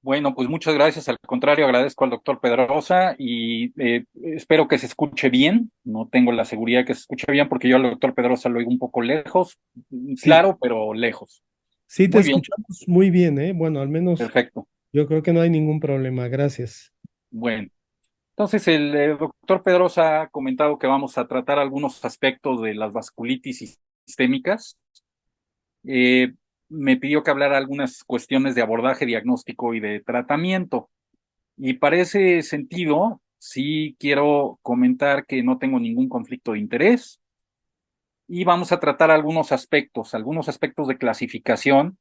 Bueno, pues muchas gracias. Al contrario, agradezco al doctor Pedrosa y espero que se escuche bien. No tengo la seguridad de que se escuche bien porque yo al doctor Pedrosa lo oigo un poco lejos, Sí, claro, pero lejos. sí te Muy bien, escuchamos muy bien, ¿eh? Bueno, al menos perfecto. yo creo que no hay ningún problema. Gracias. Bueno, entonces el doctor Pedrosa ha comentado que vamos a tratar algunos aspectos de las vasculitis sistémicas. Eh, Me pidió que hablara algunas cuestiones de abordaje, diagnóstico y de tratamiento. Y para ese sentido, sí quiero comentar que no tengo ningún conflicto de interés y vamos a tratar algunos aspectos de clasificación.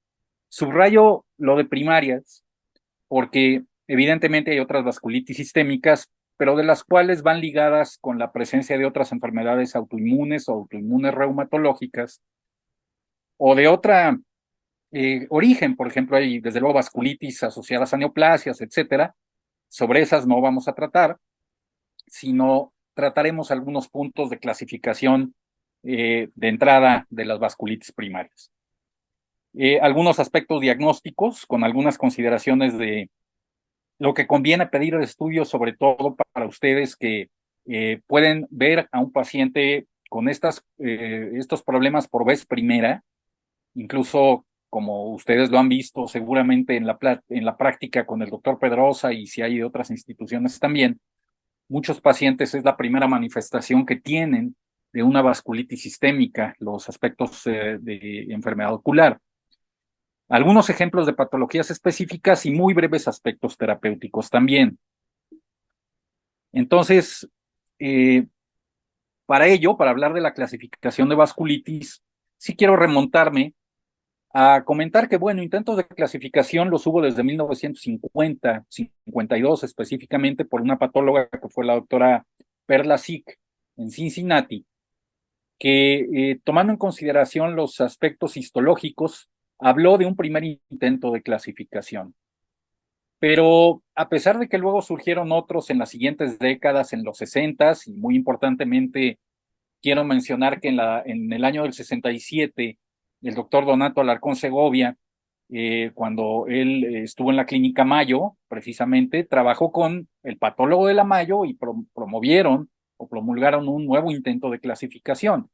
Subrayo lo de primarias, porque evidentemente hay otras vasculitis sistémicas, pero de las cuales van ligadas con la presencia de otras enfermedades autoinmunes o autoinmunes reumatológicas o de otra origen. Por ejemplo, hay desde luego vasculitis asociadas a neoplasias, etcétera. Sobre esas no vamos a tratar, sino trataremos algunos puntos de clasificación de entrada de las vasculitis primarias. Algunos aspectos diagnósticos con algunas consideraciones de lo que conviene pedir el estudio, sobre todo para ustedes que pueden ver a un paciente con estos problemas por vez primera, incluso como ustedes lo han visto seguramente en la práctica con el doctor Pedrosa y si hay de otras instituciones también. Muchos pacientes es la primera manifestación que tienen de una vasculitis sistémica, los aspectos de enfermedad ocular. Algunos ejemplos de patologías específicas y muy breves aspectos terapéuticos también. Entonces, eh, para ello, para hablar de la clasificación de vasculitis, sí quiero remontarme a comentar que, bueno, intentos de clasificación los hubo desde 1950, 52 específicamente por una patóloga que fue la doctora Perla Sick en Cincinnati, que tomando en consideración los aspectos histológicos, habló de un primer intento de clasificación. Pero a pesar de que luego surgieron otros en las siguientes décadas, en los 60 y muy importantemente quiero mencionar que en el año del 67, el doctor Donato Alarcón Segovia, cuando él estuvo en la clínica Mayo, precisamente, trabajó con el patólogo de la Mayo y promovieron o promulgaron un nuevo intento de clasificación.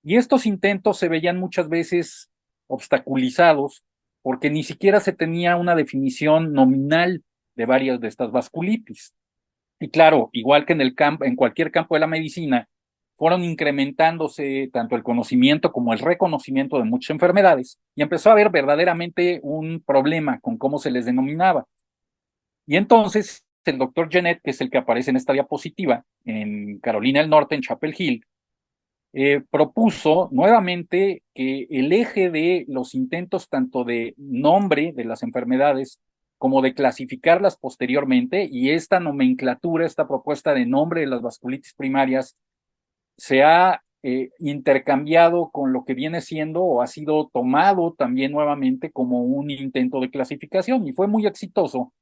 Y estos intentos se veían muchas veces obstaculizados porque ni siquiera se tenía una definición nominal de varias de estas vasculitis. Y claro, igual que en cualquier campo de la medicina, fueron incrementándose tanto el conocimiento como el reconocimiento de muchas enfermedades y empezó a haber verdaderamente un problema con cómo se les denominaba. Y entonces el doctor Jeanette, que es el que aparece en esta diapositiva, en Carolina del Norte, en Chapel Hill, propuso nuevamente que el eje de los intentos tanto de nombre de las enfermedades como de clasificarlas posteriormente, y esta nomenclatura, esta propuesta de nombre de las vasculitis primarias, se ha intercambiado con lo que viene siendo o ha sido tomado también nuevamente como un intento de clasificación, y fue muy exitoso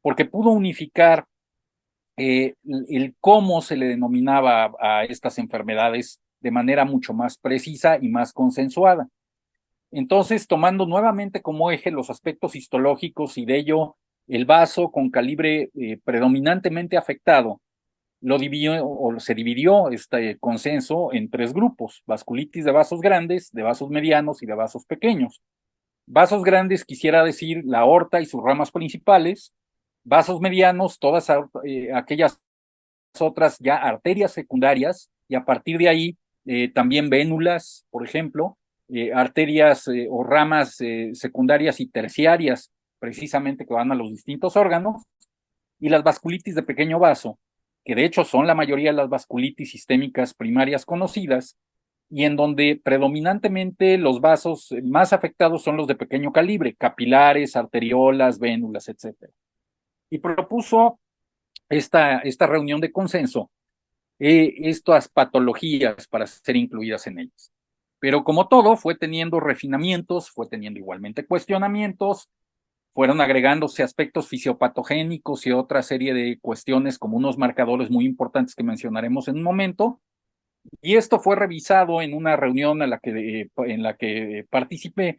porque pudo unificar el cómo se le denominaba a estas enfermedades de manera mucho más precisa y más consensuada. Entonces, tomando nuevamente como eje los aspectos histológicos y de ello el vaso con calibre predominantemente afectado, lo dividió o se dividió este consenso en tres grupos: vasculitis de vasos grandes, de vasos medianos y de vasos pequeños. Vasos grandes quisiera decir la aorta y sus ramas principales; vasos medianos, todas aquellas otras ya arterias secundarias, y a partir de ahí también vénulas, por ejemplo, arterias o ramas secundarias y terciarias, precisamente que van a los distintos órganos; y las vasculitis de pequeño vaso, que de hecho son la mayoría de las vasculitis sistémicas primarias conocidas, y en donde predominantemente los vasos más afectados son los de pequeño calibre, capilares, arteriolas, vénulas, etcétera. Y propuso esta reunión de consenso estas patologías para ser incluidas en ellas. Pero como todo, fue teniendo refinamientos, fue teniendo igualmente cuestionamientos, fueron agregándose aspectos fisiopatogénicos y otra serie de cuestiones como unos marcadores muy importantes que mencionaremos en un momento. Y esto fue revisado en una reunión en la que participé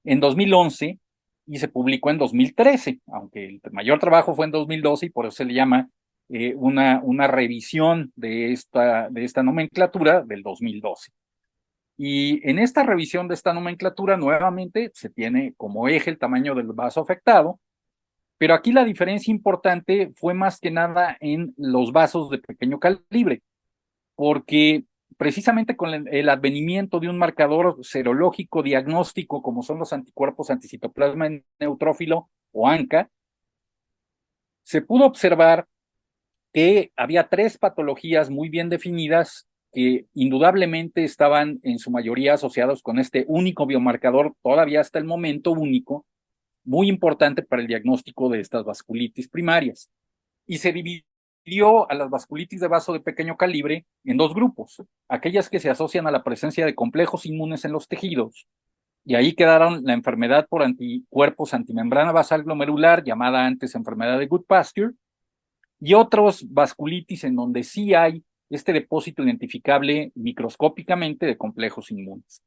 en 2011, y se publicó en 2013, aunque el mayor trabajo fue en 2012 y por eso se le llama una revisión de esta nomenclatura del 2012. Y en esta revisión de esta nomenclatura nuevamente se tiene como eje el tamaño del vaso afectado, pero aquí la diferencia importante fue más que nada en los vasos de pequeño calibre, porque precisamente con el advenimiento de un marcador serológico diagnóstico como son los anticuerpos anticitoplasma neutrófilo o ANCA, se pudo observar que había tres patologías muy bien definidas que indudablemente estaban en su mayoría asociados con este único biomarcador, todavía hasta el momento único, muy importante para el diagnóstico de estas vasculitis primarias. Y se dividió a las vasculitis de vaso de pequeño calibre en dos grupos, aquellas que se asocian a la presencia de complejos inmunes en los tejidos, y ahí quedaron la enfermedad por anticuerpos antimembrana basal glomerular, llamada antes enfermedad de Goodpasture, y otros vasculitis en donde sí hay este depósito identificable microscópicamente de complejos inmunes.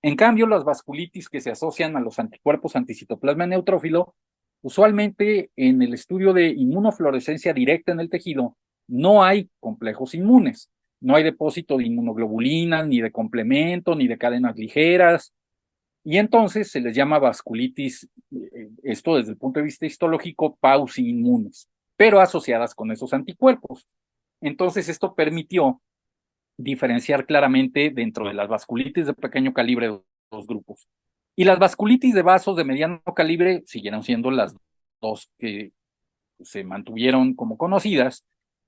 En cambio, las vasculitis que se asocian a los anticuerpos anticitoplasma neutrófilo, usualmente en el estudio de inmunofluorescencia directa en el tejido, no hay complejos inmunes, no hay depósito de inmunoglobulinas, ni de complemento, ni de cadenas ligeras, y entonces se les llama vasculitis, esto desde el punto de vista histológico, pausi-inmunes, pero asociadas con esos anticuerpos. Entonces esto permitió diferenciar claramente dentro de las vasculitis de pequeño calibre dos grupos. Y las vasculitis de vasos de mediano calibre siguieron siendo las dos que se mantuvieron como conocidas,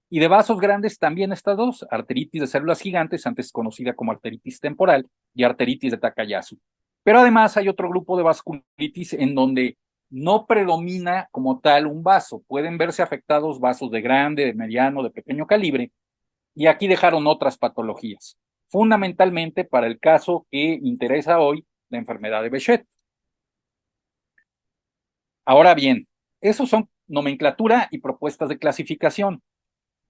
y de vasos grandes también estas dos, arteritis de células gigantes, antes conocida como arteritis temporal, y arteritis de Takayasu. Pero además hay otro grupo de vasculitis en donde no predomina como tal un vaso, pueden verse afectados vasos de grande, de mediano, de pequeño calibre, y aquí dejaron otras patologías, fundamentalmente para el caso que interesa hoy, la enfermedad de Behçet. Ahora bien, esos son nomenclatura y propuestas de clasificación.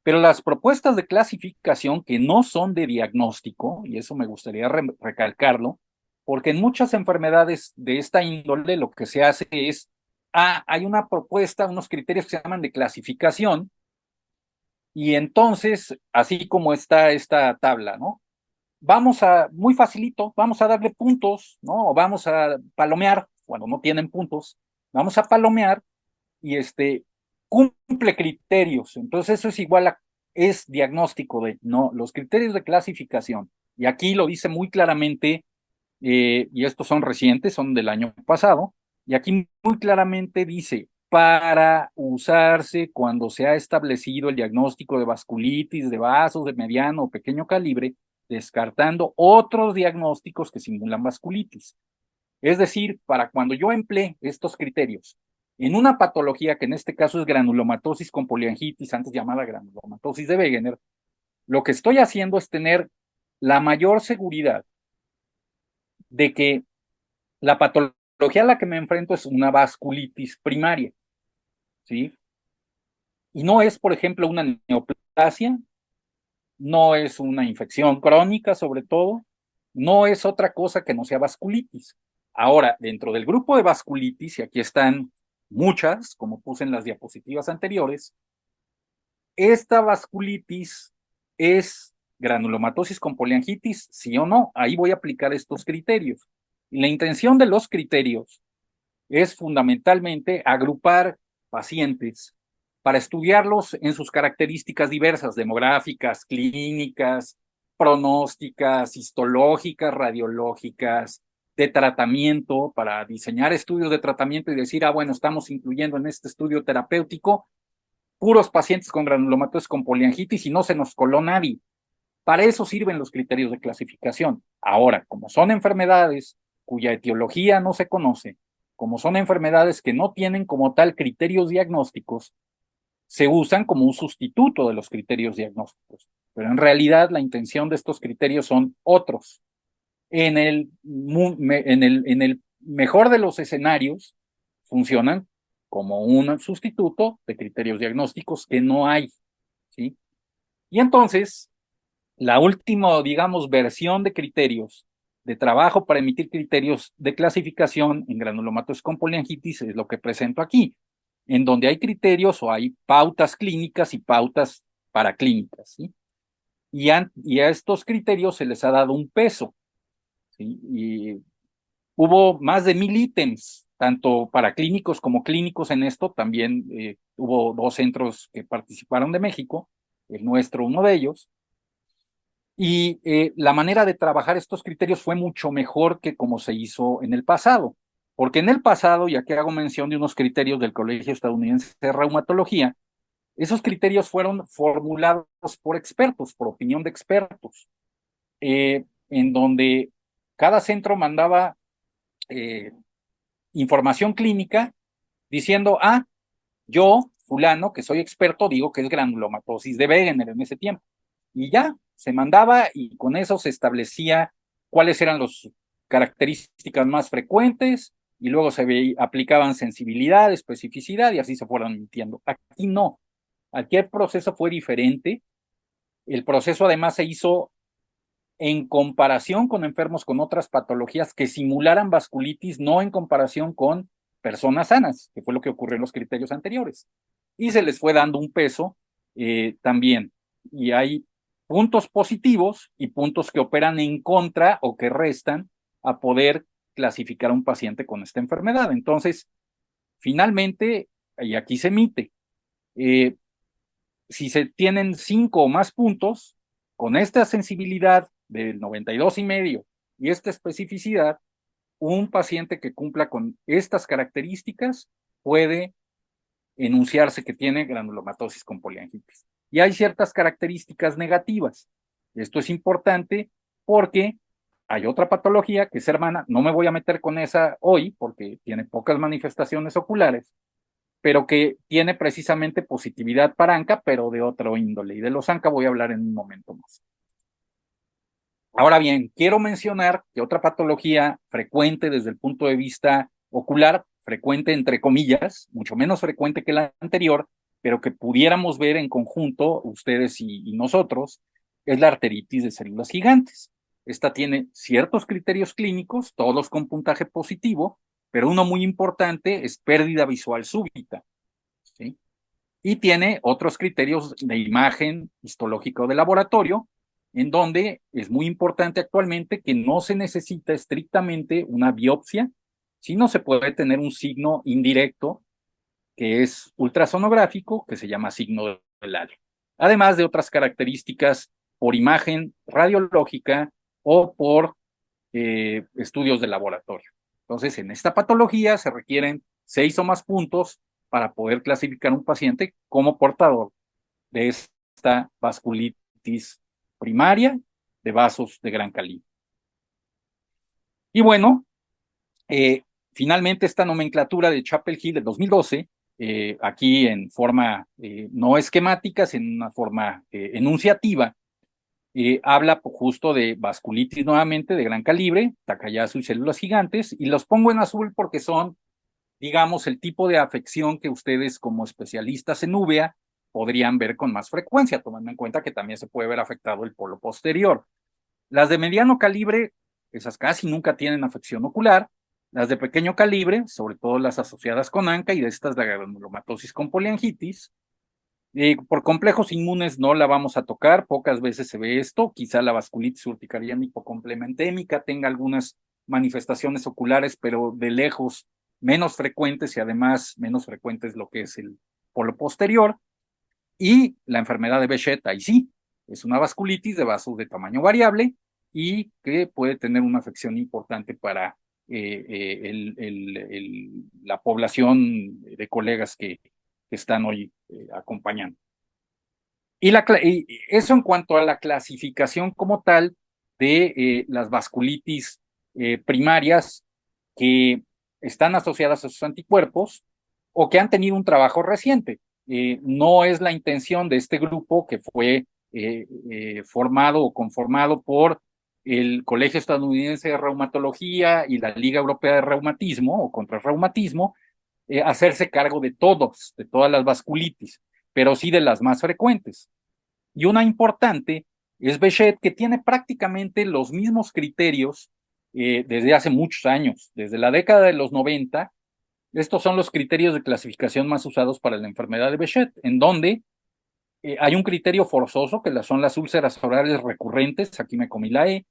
Pero las propuestas de clasificación que no son de diagnóstico, y eso me gustaría recalcarlo, porque en muchas enfermedades de esta índole lo que se hace es, hay una propuesta, unos criterios que se llaman de clasificación, y entonces, así como está esta tabla, ¿no? Muy facilito, vamos a darle puntos, ¿no? O vamos a palomear, cuando no tienen puntos, vamos a palomear y cumple criterios. Entonces eso es igual es diagnóstico de, no, los criterios de clasificación. Y aquí lo dice muy claramente, y estos son recientes, son del año pasado, y aquí muy claramente dice, para usarse cuando se ha establecido el diagnóstico de vasculitis, de vasos de mediano o pequeño calibre, descartando otros diagnósticos que simulan vasculitis. Es decir, para cuando yo emplee estos criterios en una patología que en este caso es granulomatosis con poliangitis, antes llamada granulomatosis de Wegener, lo que estoy haciendo es tener la mayor seguridad de que la patología a la que me enfrento es una vasculitis primaria, ¿sí? Y no es, por ejemplo, una neoplasia, no es una infección crónica, sobre todo, no es otra cosa que no sea vasculitis. Ahora, dentro del grupo de vasculitis, y aquí están muchas, como puse en las diapositivas anteriores, esta vasculitis es granulomatosis con poliangitis, sí o no, ahí voy a aplicar estos criterios. Y la intención de los criterios es fundamentalmente agrupar pacientes para estudiarlos en sus características diversas, demográficas, clínicas, pronósticas, histológicas, radiológicas, de tratamiento, para diseñar estudios de tratamiento y decir, bueno, estamos incluyendo en este estudio terapéutico puros pacientes con granulomatosis con poliangitis y no se nos coló nadie. Para eso sirven los criterios de clasificación. Ahora, como son enfermedades cuya etiología no se conoce, como son enfermedades que no tienen como tal criterios diagnósticos, se usan como un sustituto de los criterios diagnósticos. Pero en realidad la intención de estos criterios son otros. En el mejor de los escenarios, funcionan como un sustituto de criterios diagnósticos que no hay, ¿sí? Y entonces, la última, digamos, versión de criterios de trabajo para emitir criterios de clasificación en granulomatosis con poliangitis es lo que presento aquí, en donde hay criterios o hay pautas clínicas y pautas paraclínicas, ¿sí? Y a estos criterios se les ha dado un peso, ¿sí? Y hubo más de 1000 ítems, tanto para clínicos como clínicos en esto. También hubo 2 centros que participaron de México, el nuestro uno de ellos. Y la manera de trabajar estos criterios fue mucho mejor que como se hizo en el pasado. Porque en el pasado, ya que hago mención de unos criterios del Colegio Estadounidense de Reumatología, esos criterios fueron formulados por expertos, por opinión de expertos, en donde cada centro mandaba información clínica diciendo, yo, fulano, que soy experto, digo que es granulomatosis de Wegener en ese tiempo. Y ya, se mandaba y con eso se establecía cuáles eran las características más frecuentes y luego aplicaban sensibilidad, especificidad y así se fueron mintiendo. Aquí no, aquí el proceso fue diferente. El proceso además se hizo en comparación con enfermos con otras patologías que simularan vasculitis, no en comparación con personas sanas, que fue lo que ocurrió en los criterios anteriores. Y se les fue dando un peso también. Y hay puntos positivos y puntos que operan en contra o que restan a poder clasificar a un paciente con esta enfermedad. Entonces, finalmente, y aquí se emite, si se tienen 5 o más puntos, con esta sensibilidad del 92,5 y esta especificidad, un paciente que cumpla con estas características puede enunciarse que tiene granulomatosis con poliangitis. Y hay ciertas características negativas. Esto es importante porque hay otra patología que es hermana, no me voy a meter con esa hoy porque tiene pocas manifestaciones oculares, pero que tiene precisamente positividad para ANCA, pero de otro índole. Y de los ANCA voy a hablar en un momento más. Ahora bien, quiero mencionar que otra patología frecuente desde el punto de vista ocular, frecuente entre comillas, mucho menos frecuente que la anterior, pero que pudiéramos ver en conjunto ustedes y nosotros, es la arteritis de células gigantes. Esta tiene ciertos criterios clínicos, todos con puntaje positivo, pero uno muy importante es pérdida visual súbita, ¿sí? Y tiene otros criterios de imagen histológica o de laboratorio, en donde es muy importante actualmente que no se necesita estrictamente una biopsia, sino se puede tener un signo indirecto que es ultrasonográfico, que se llama signo del halo. Además de otras características por imagen radiológica o por estudios de laboratorio. Entonces, en esta patología se requieren 6 o más puntos para poder clasificar un paciente como portador de esta vasculitis primaria de vasos de gran calibre. Y bueno, finalmente esta nomenclatura de Chapel Hill del 2012, aquí en forma no esquemática, sino en una forma enunciativa, habla justo de vasculitis nuevamente de gran calibre, Takayasu y células gigantes, y los pongo en azul porque son, digamos, el tipo de afección que ustedes como especialistas en uvea podrían ver con más frecuencia, tomando en cuenta que también se puede ver afectado el polo posterior. Las de mediano calibre, esas casi nunca tienen afección ocular. Las de pequeño calibre, sobre todo las asociadas con ANCA y de estas la granulomatosis con poliangitis, por complejos inmunes no la vamos a tocar, pocas veces se ve esto, quizá la vasculitis urticariana hipocomplementémica tenga algunas manifestaciones oculares, pero de lejos menos frecuentes y además menos frecuentes lo que es el polo posterior. Y la enfermedad de Behçet, ahí sí, es una vasculitis de vasos de tamaño variable y que puede tener una afección importante para la población de colegas que están hoy acompañando. Y eso en cuanto a la clasificación como tal de las vasculitis primarias que están asociadas a sus anticuerpos o que han tenido un trabajo reciente. No es la intención de este grupo que fue formado o conformado por el Colegio Estadounidense de Reumatología y la Liga Europea de Reumatismo o contra el reumatismo, hacerse cargo de todas las vasculitis, pero sí de las más frecuentes. Y una importante es Behçet, que tiene prácticamente los mismos criterios desde hace muchos años, desde la década de los 90. Estos son los criterios de clasificación más usados para la enfermedad de Behçet, en donde hay un criterio forzoso, que son las úlceras orales recurrentes, aquí me comí la E,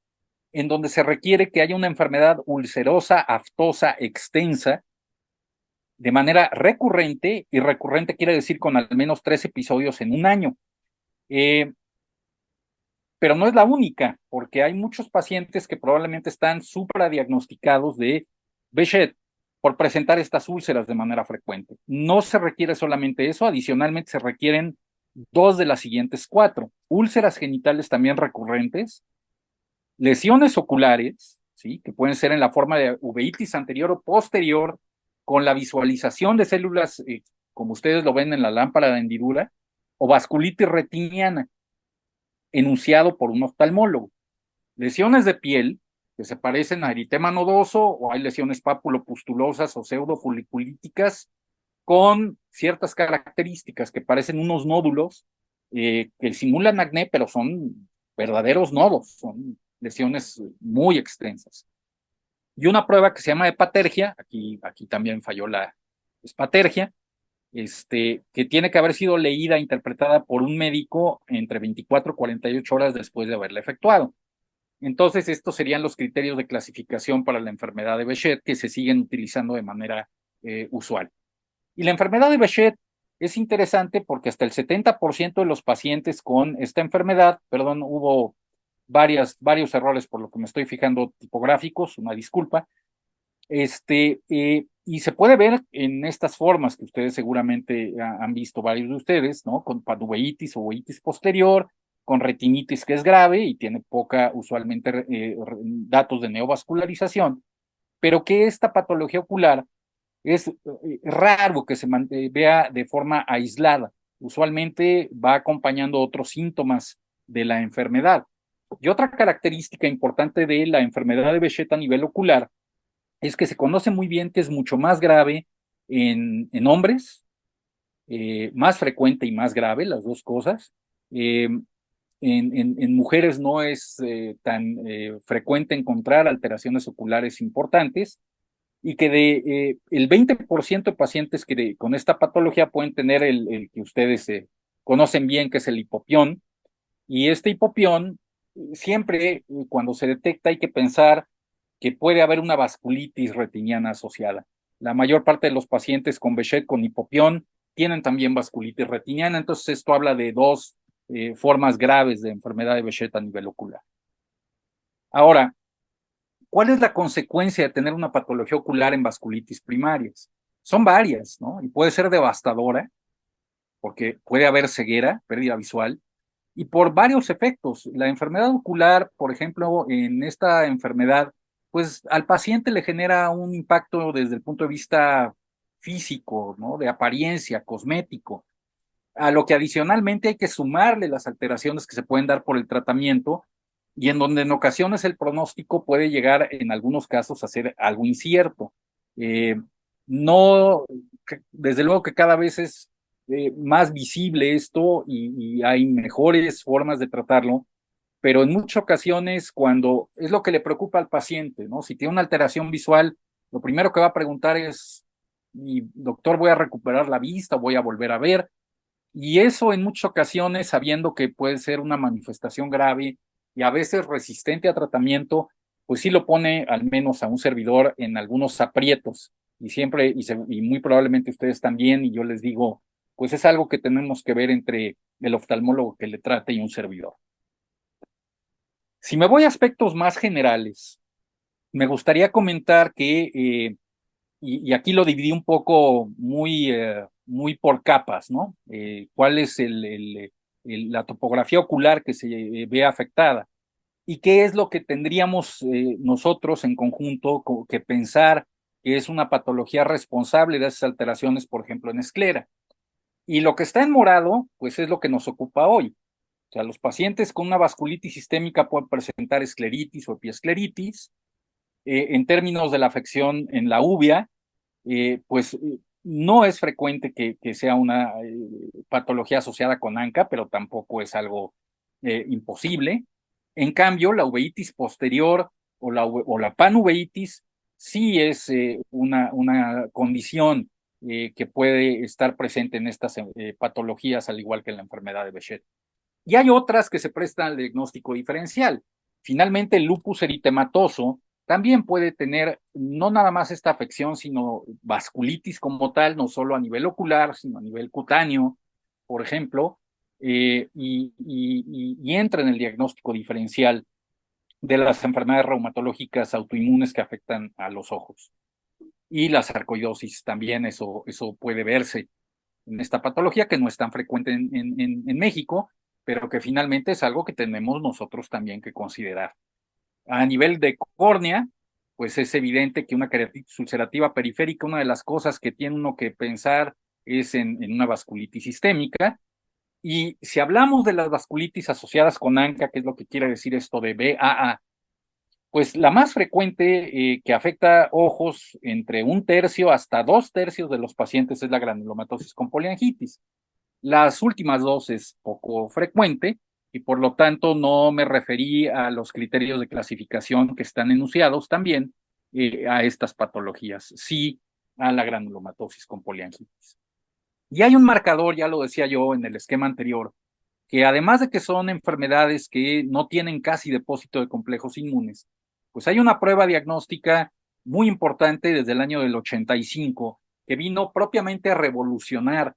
en donde se requiere que haya una enfermedad ulcerosa, aftosa, extensa, de manera recurrente, y recurrente quiere decir con al menos 3 episodios en un año. Pero no es la única, porque hay muchos pacientes que probablemente están supradiagnosticados de Behçet por presentar estas úlceras de manera frecuente. No se requiere solamente eso, adicionalmente se requieren 2 de las siguientes 4: úlceras genitales también recurrentes, lesiones oculares, ¿sí?, que pueden ser en la forma de uveitis anterior o posterior, con la visualización de células, como ustedes lo ven en la lámpara de hendidura, o vasculitis retiniana, enunciado por un oftalmólogo. Lesiones de piel, que se parecen a eritema nodoso, o hay lesiones papulopustulosas o pseudofoliculíticas con ciertas características que parecen unos nódulos, que simulan acné, pero son verdaderos nodos, son lesiones muy extensas. Y una prueba que se llama hepatergia, aquí también falló la espatergia, que tiene que haber sido leída e interpretada por un médico entre 24 y 48 horas después de haberla efectuado. Entonces, estos serían los criterios de clasificación para la enfermedad de Behçet que se siguen utilizando de manera usual. Y la enfermedad de Behçet es interesante porque hasta el 70% de los pacientes con esta enfermedad, perdón, hubo varios errores por lo que me estoy fijando tipográficos, una disculpa, y se puede ver en estas formas que ustedes seguramente han visto varios de ustedes, ¿no? Con panuveitis o uveitis posterior, con retinitis que es grave y tiene poca, usualmente, datos de neovascularización, pero que esta patología ocular es raro que se vea de forma aislada. Usualmente va acompañando otros síntomas de la enfermedad. Y otra característica importante de la enfermedad de Behçet a nivel ocular es que se conoce muy bien que es mucho más grave en hombres, más frecuente y más grave, las dos cosas. En mujeres no es tan frecuente encontrar alteraciones oculares importantes, y que el 20% de pacientes con esta patología pueden tener el que ustedes conocen bien, que es el hipopión. Y este hipopión, siempre cuando se detecta hay que pensar que puede haber una vasculitis retiniana asociada. La mayor parte de los pacientes con Behçet con hipopión tienen también vasculitis retiniana, entonces esto habla de 2 formas graves de enfermedad de Behçet a nivel ocular. Ahora, ¿cuál es la consecuencia de tener una patología ocular en vasculitis primarias? Son varias, ¿no? Y puede ser devastadora, porque puede haber ceguera, pérdida visual, y por varios efectos. La enfermedad ocular, por ejemplo, en esta enfermedad, pues al paciente le genera un impacto desde el punto de vista físico, ¿no? De apariencia, cosmético, a lo que adicionalmente hay que sumarle las alteraciones que se pueden dar por el tratamiento, y en donde en ocasiones el pronóstico puede llegar en algunos casos a ser algo incierto. No, desde luego que cada vez es más visible esto, y hay mejores formas de tratarlo, pero en muchas ocasiones, cuando es lo que le preocupa al paciente, ¿no? Si tiene una alteración visual, lo primero que va a preguntar es: mi doctor, ¿voy a recuperar la vista? ¿Voy a volver a ver? Y eso en muchas ocasiones, sabiendo que puede ser una manifestación grave y a veces resistente a tratamiento, pues sí lo pone al menos a un servidor en algunos aprietos. Y siempre, y muy probablemente ustedes también, y yo les digo, pues es algo que tenemos que ver entre el oftalmólogo que le trate y un servidor. Si me voy a aspectos más generales, me gustaría comentar que, y aquí lo dividí un poco muy por capas, ¿no? ¿Cuál es la topografía ocular que se ve afectada? ¿Y qué es lo que tendríamos nosotros en conjunto que pensar que es una patología responsable de esas alteraciones, por ejemplo, en esclera? Y lo que está en morado, pues es lo que nos ocupa hoy. O sea, los pacientes con una vasculitis sistémica pueden presentar escleritis o epiescleritis. En términos de la afección en la uvea, pues no es frecuente que sea una patología asociada con ANCA, pero tampoco es algo imposible. En cambio, la uveitis posterior o la panuveitis sí es una condición que puede estar presente en estas patologías, al igual que en la enfermedad de Behçet. Y hay otras que se prestan al diagnóstico diferencial. Finalmente, el lupus eritematoso también puede tener no nada más esta afección, sino vasculitis como tal, no solo a nivel ocular, sino a nivel cutáneo, por ejemplo, y entra en el diagnóstico diferencial de las enfermedades reumatológicas autoinmunes que afectan a los ojos. Y la sarcoidosis también, eso puede verse en esta patología que no es tan frecuente en México, pero que finalmente es algo que tenemos nosotros también que considerar. A nivel de córnea, pues es evidente que una queratitis ulcerativa periférica, una de las cosas que tiene uno que pensar es en una vasculitis sistémica. Y si hablamos de las vasculitis asociadas con ANCA, que es lo que quiere decir esto de BAA, pues la más frecuente que afecta ojos entre 1/3 hasta 2/3 de los pacientes es la granulomatosis con poliangitis. Las últimas dos es poco frecuente y por lo tanto no me referí a los criterios de clasificación que están enunciados también a estas patologías, sí a la granulomatosis con poliangitis. Y hay un marcador, ya lo decía yo en el esquema anterior, que además de que son enfermedades que no tienen casi depósito de complejos inmunes, pues hay una prueba diagnóstica muy importante desde el año del 85 que vino propiamente a revolucionar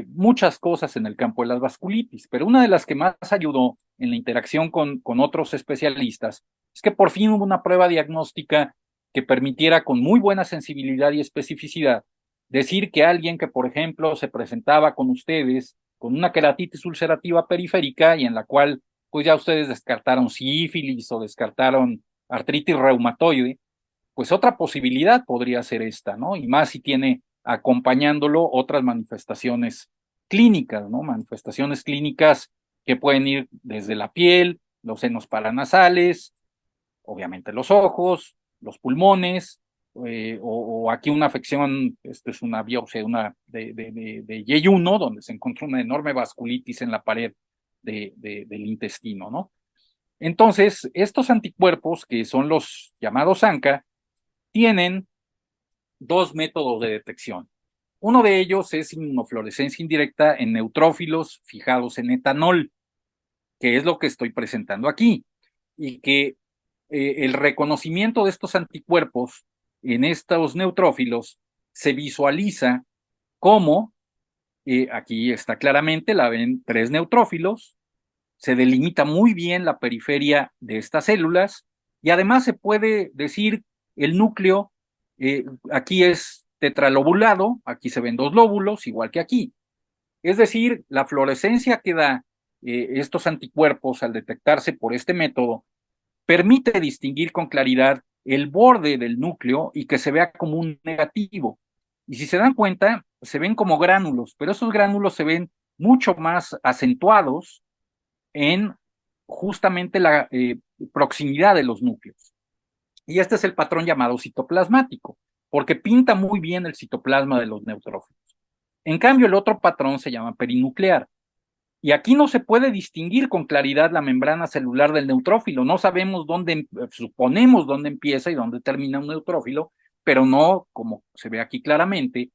muchas cosas en el campo de las vasculitis, pero una de las que más ayudó en la interacción con otros especialistas es que por fin hubo una prueba diagnóstica que permitiera con muy buena sensibilidad y especificidad decir que alguien que, por ejemplo, se presentaba con ustedes con una queratitis ulcerativa periférica y en la cual pues ya ustedes descartaron sífilis o descartaron artritis reumatoide, pues otra posibilidad podría ser esta, ¿no? Y más si tiene acompañándolo otras manifestaciones clínicas, ¿no? Manifestaciones clínicas que pueden ir desde la piel, los senos paranasales, obviamente los ojos, los pulmones, o aquí una afección, esto es una biopsia de Yeyuno, donde se encontró una enorme vasculitis en la pared del intestino, ¿no? Entonces, estos anticuerpos, que son los llamados ANCA, tienen dos métodos de detección. Uno de ellos es inmunofluorescencia indirecta en neutrófilos fijados en etanol, que es lo que estoy presentando aquí, y que el reconocimiento de estos anticuerpos en estos neutrófilos se visualiza como, aquí está claramente, la ven 3 neutrófilos, se delimita muy bien la periferia de estas células y además se puede decir el núcleo, aquí es tetralobulado, aquí se ven 2 lóbulos, igual que aquí. Es decir, la fluorescencia que da estos anticuerpos al detectarse por este método permite distinguir con claridad el borde del núcleo y que se vea como un negativo. Y si se dan cuenta, se ven como gránulos, pero esos gránulos se ven mucho más acentuados en justamente la proximidad de los núcleos. Y este es el patrón llamado citoplasmático, porque pinta muy bien el citoplasma de los neutrófilos. En cambio, el otro patrón se llama perinuclear. Y aquí no se puede distinguir con claridad la membrana celular del neutrófilo. No sabemos dónde, suponemos dónde empieza y dónde termina un neutrófilo, pero no como se ve aquí claramente.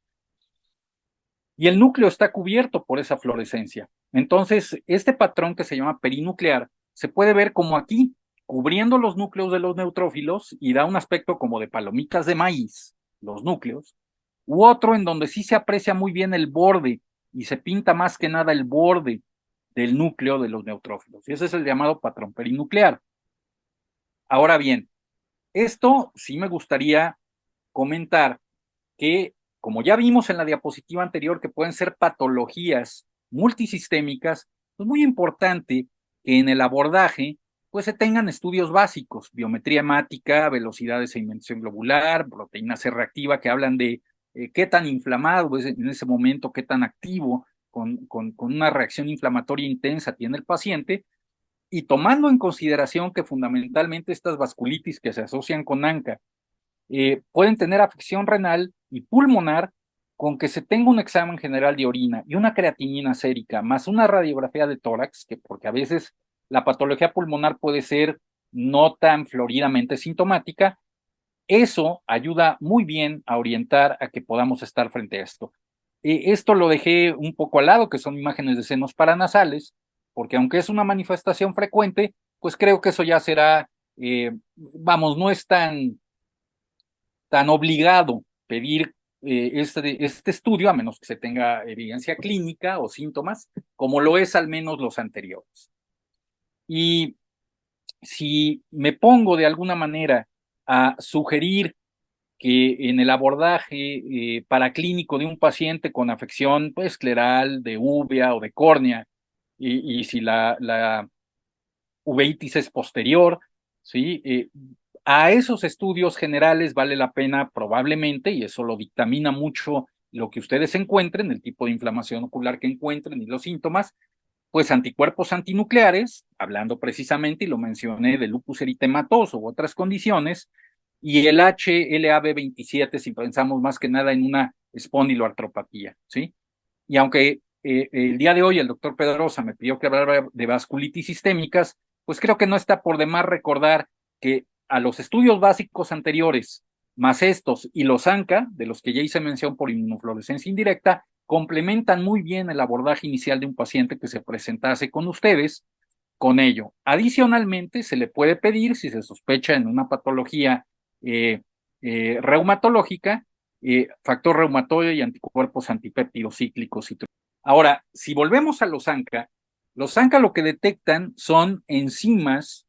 Y el núcleo está cubierto por esa fluorescencia. Entonces, este patrón que se llama perinuclear se puede ver como aquí, cubriendo los núcleos de los neutrófilos y da un aspecto como de palomitas de maíz, los núcleos, u otro en donde sí se aprecia muy bien el borde y se pinta más que nada el borde del núcleo de los neutrófilos. Y ese es el llamado patrón perinuclear. Ahora bien, esto sí me gustaría comentar que, como ya vimos en la diapositiva anterior, que pueden ser patologías multisistémicas, es muy importante que en el abordaje pues se tengan estudios básicos, biometría hemática, velocidad de sedimentación globular, proteína C reactiva, que hablan de qué tan inflamado es en ese momento, qué tan activo, con una reacción inflamatoria intensa tiene el paciente, y tomando en consideración que fundamentalmente estas vasculitis que se asocian con ANCA pueden tener afección renal y pulmonar con que se tenga un examen general de orina y una creatinina sérica, más una radiografía de tórax, que porque a veces la patología pulmonar puede ser no tan floridamente sintomática, eso ayuda muy bien a orientar a que podamos estar frente a esto. Esto lo dejé un poco al lado, que son imágenes de senos paranasales, porque aunque es una manifestación frecuente, pues creo que eso ya será, vamos, no es tan obligado pedir este estudio, a menos que se tenga evidencia clínica o síntomas, como lo es al menos los anteriores. Y si me pongo de alguna manera a sugerir que en el abordaje paraclínico de un paciente con afección pues, escleral, de uvea o de córnea, y si la uveitis es posterior, ¿sí? A esos estudios generales vale la pena probablemente, y eso lo dictamina mucho lo que ustedes encuentren, el tipo de inflamación ocular que encuentren y los síntomas, pues anticuerpos antinucleares, hablando precisamente, y lo mencioné, de lupus eritematoso u otras condiciones, y el HLA-B27 si pensamos más que nada en una espondiloartropatía, ¿sí? Y aunque el día de hoy el doctor Pedrosa me pidió que hablara de vasculitis sistémicas, pues creo que no está por demás recordar que a los estudios básicos anteriores, más estos y los ANCA, de los que ya hice mención por inmunofluorescencia indirecta, complementan muy bien el abordaje inicial de un paciente que se presentase con ustedes con ello. Adicionalmente, se le puede pedir, si se sospecha en una patología reumatológica, factor reumatoide y anticuerpos antipéptidos cíclicos. Ahora, si volvemos a los ANCA lo que detectan son enzimas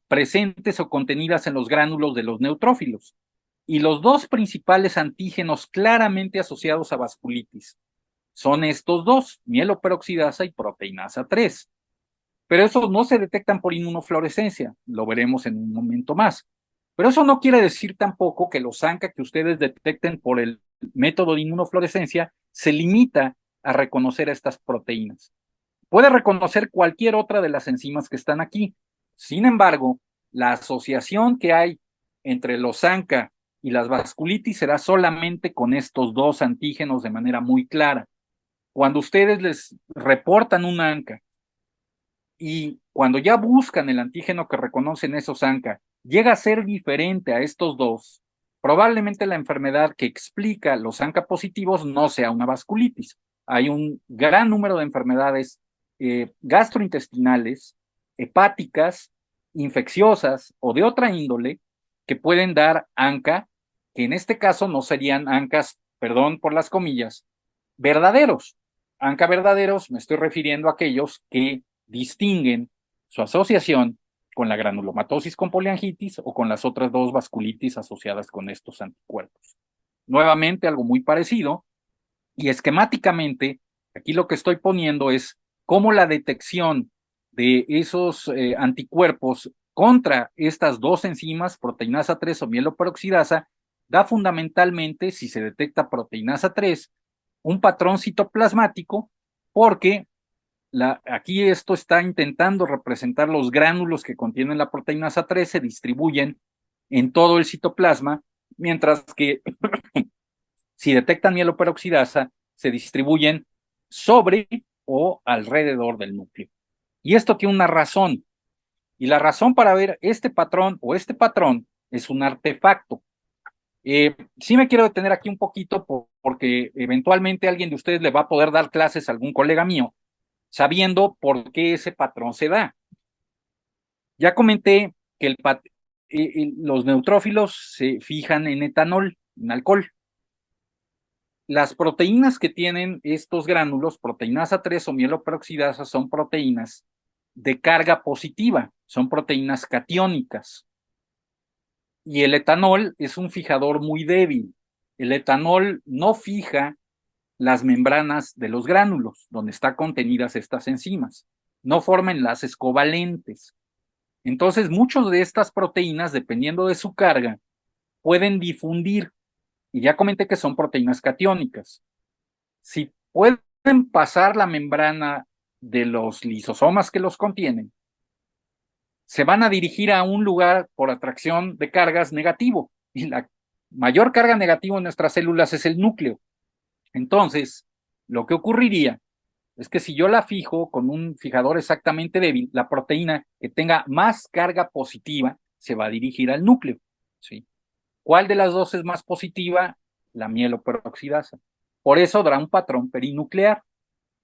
presentes o contenidas en los gránulos de los neutrófilos. Y los dos principales antígenos claramente asociados a vasculitis son estos dos, mieloperoxidasa y proteinasa 3. Pero esos no se detectan por inmunofluorescencia, lo veremos en un momento más. Pero eso no quiere decir tampoco que los ANCA que ustedes detecten por el método de inmunofluorescencia se limita a reconocer estas proteínas. Puede reconocer cualquier otra de las enzimas que están aquí. Sin embargo, la asociación que hay entre los ANCA y las vasculitis será solamente con estos dos antígenos de manera muy clara. Cuando ustedes les reportan un ANCA y cuando ya buscan el antígeno que reconocen esos ANCA, llega a ser diferente a estos dos, probablemente la enfermedad que explica los ANCA positivos no sea una vasculitis. Hay un gran número de enfermedades gastrointestinales, hepáticas, infecciosas o de otra índole que pueden dar ANCA, que en este caso no serían ANCAs, perdón por las comillas, verdaderos. ANCA verdaderos, me estoy refiriendo a aquellos que distinguen su asociación con la granulomatosis con poliangitis o con las otras dos vasculitis asociadas con estos anticuerpos. Nuevamente, algo muy parecido, y esquemáticamente, aquí lo que estoy poniendo es cómo la detección de esos anticuerpos contra estas dos enzimas, proteinasa 3 o mieloperoxidasa, da fundamentalmente, si se detecta proteinasa 3, un patrón citoplasmático, porque aquí esto está intentando representar los gránulos que contienen la proteinasa 3, se distribuyen en todo el citoplasma, mientras que si detectan mieloperoxidasa, se distribuyen sobre o alrededor del núcleo. Y esto tiene una razón, y la razón para ver este patrón o este patrón es un artefacto. Sí me quiero detener aquí un poquito porque eventualmente alguien de ustedes le va a poder dar clases a algún colega mío, sabiendo por qué ese patrón se da. Ya comenté que los neutrófilos se fijan en etanol, en alcohol. Las proteínas que tienen estos gránulos, proteinasa 3 o mieloperoxidasa, son proteínas de carga positiva, son proteínas catiónicas. Y el etanol es un fijador muy débil. El etanol no fija las membranas de los gránulos, donde están contenidas estas enzimas. No forma enlaces covalentes. Entonces, muchas de estas proteínas, dependiendo de su carga, pueden difundir. Y ya comenté que son proteínas catiónicas. Si pueden pasar la membrana de los lisosomas que los contienen, se van a dirigir a un lugar por atracción de cargas negativo. Y la mayor carga negativa en nuestras células es el núcleo. Entonces, lo que ocurriría Es que si yo la fijo con un fijador exactamente débil, la proteína que tenga más carga positiva se va a dirigir al núcleo, ¿sí? ¿Cuál de las dos es más positiva? La mieloperoxidasa. Por eso dará un patrón perinuclear,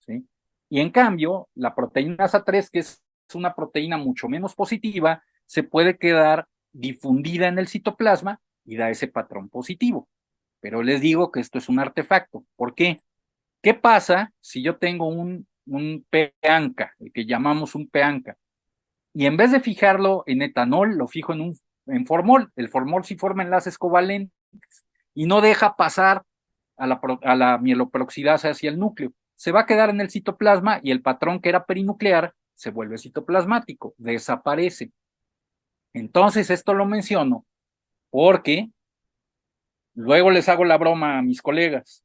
¿sí? Y en cambio, la proteinasa 3, que es una proteína mucho menos positiva, se puede quedar difundida en el citoplasma y da ese patrón positivo. Pero les digo que esto es un artefacto. ¿Por qué? ¿Qué pasa si yo tengo un PANCA, el que llamamos un PANCA, y en vez de fijarlo en etanol, lo fijo en formol? El formol sí forma enlaces covalentes y no deja pasar a la mieloperoxidasa hacia el núcleo. Se va a quedar en el citoplasma y el patrón que era perinuclear se vuelve citoplasmático, desaparece. Entonces, esto lo menciono porque luego les hago la broma a mis colegas.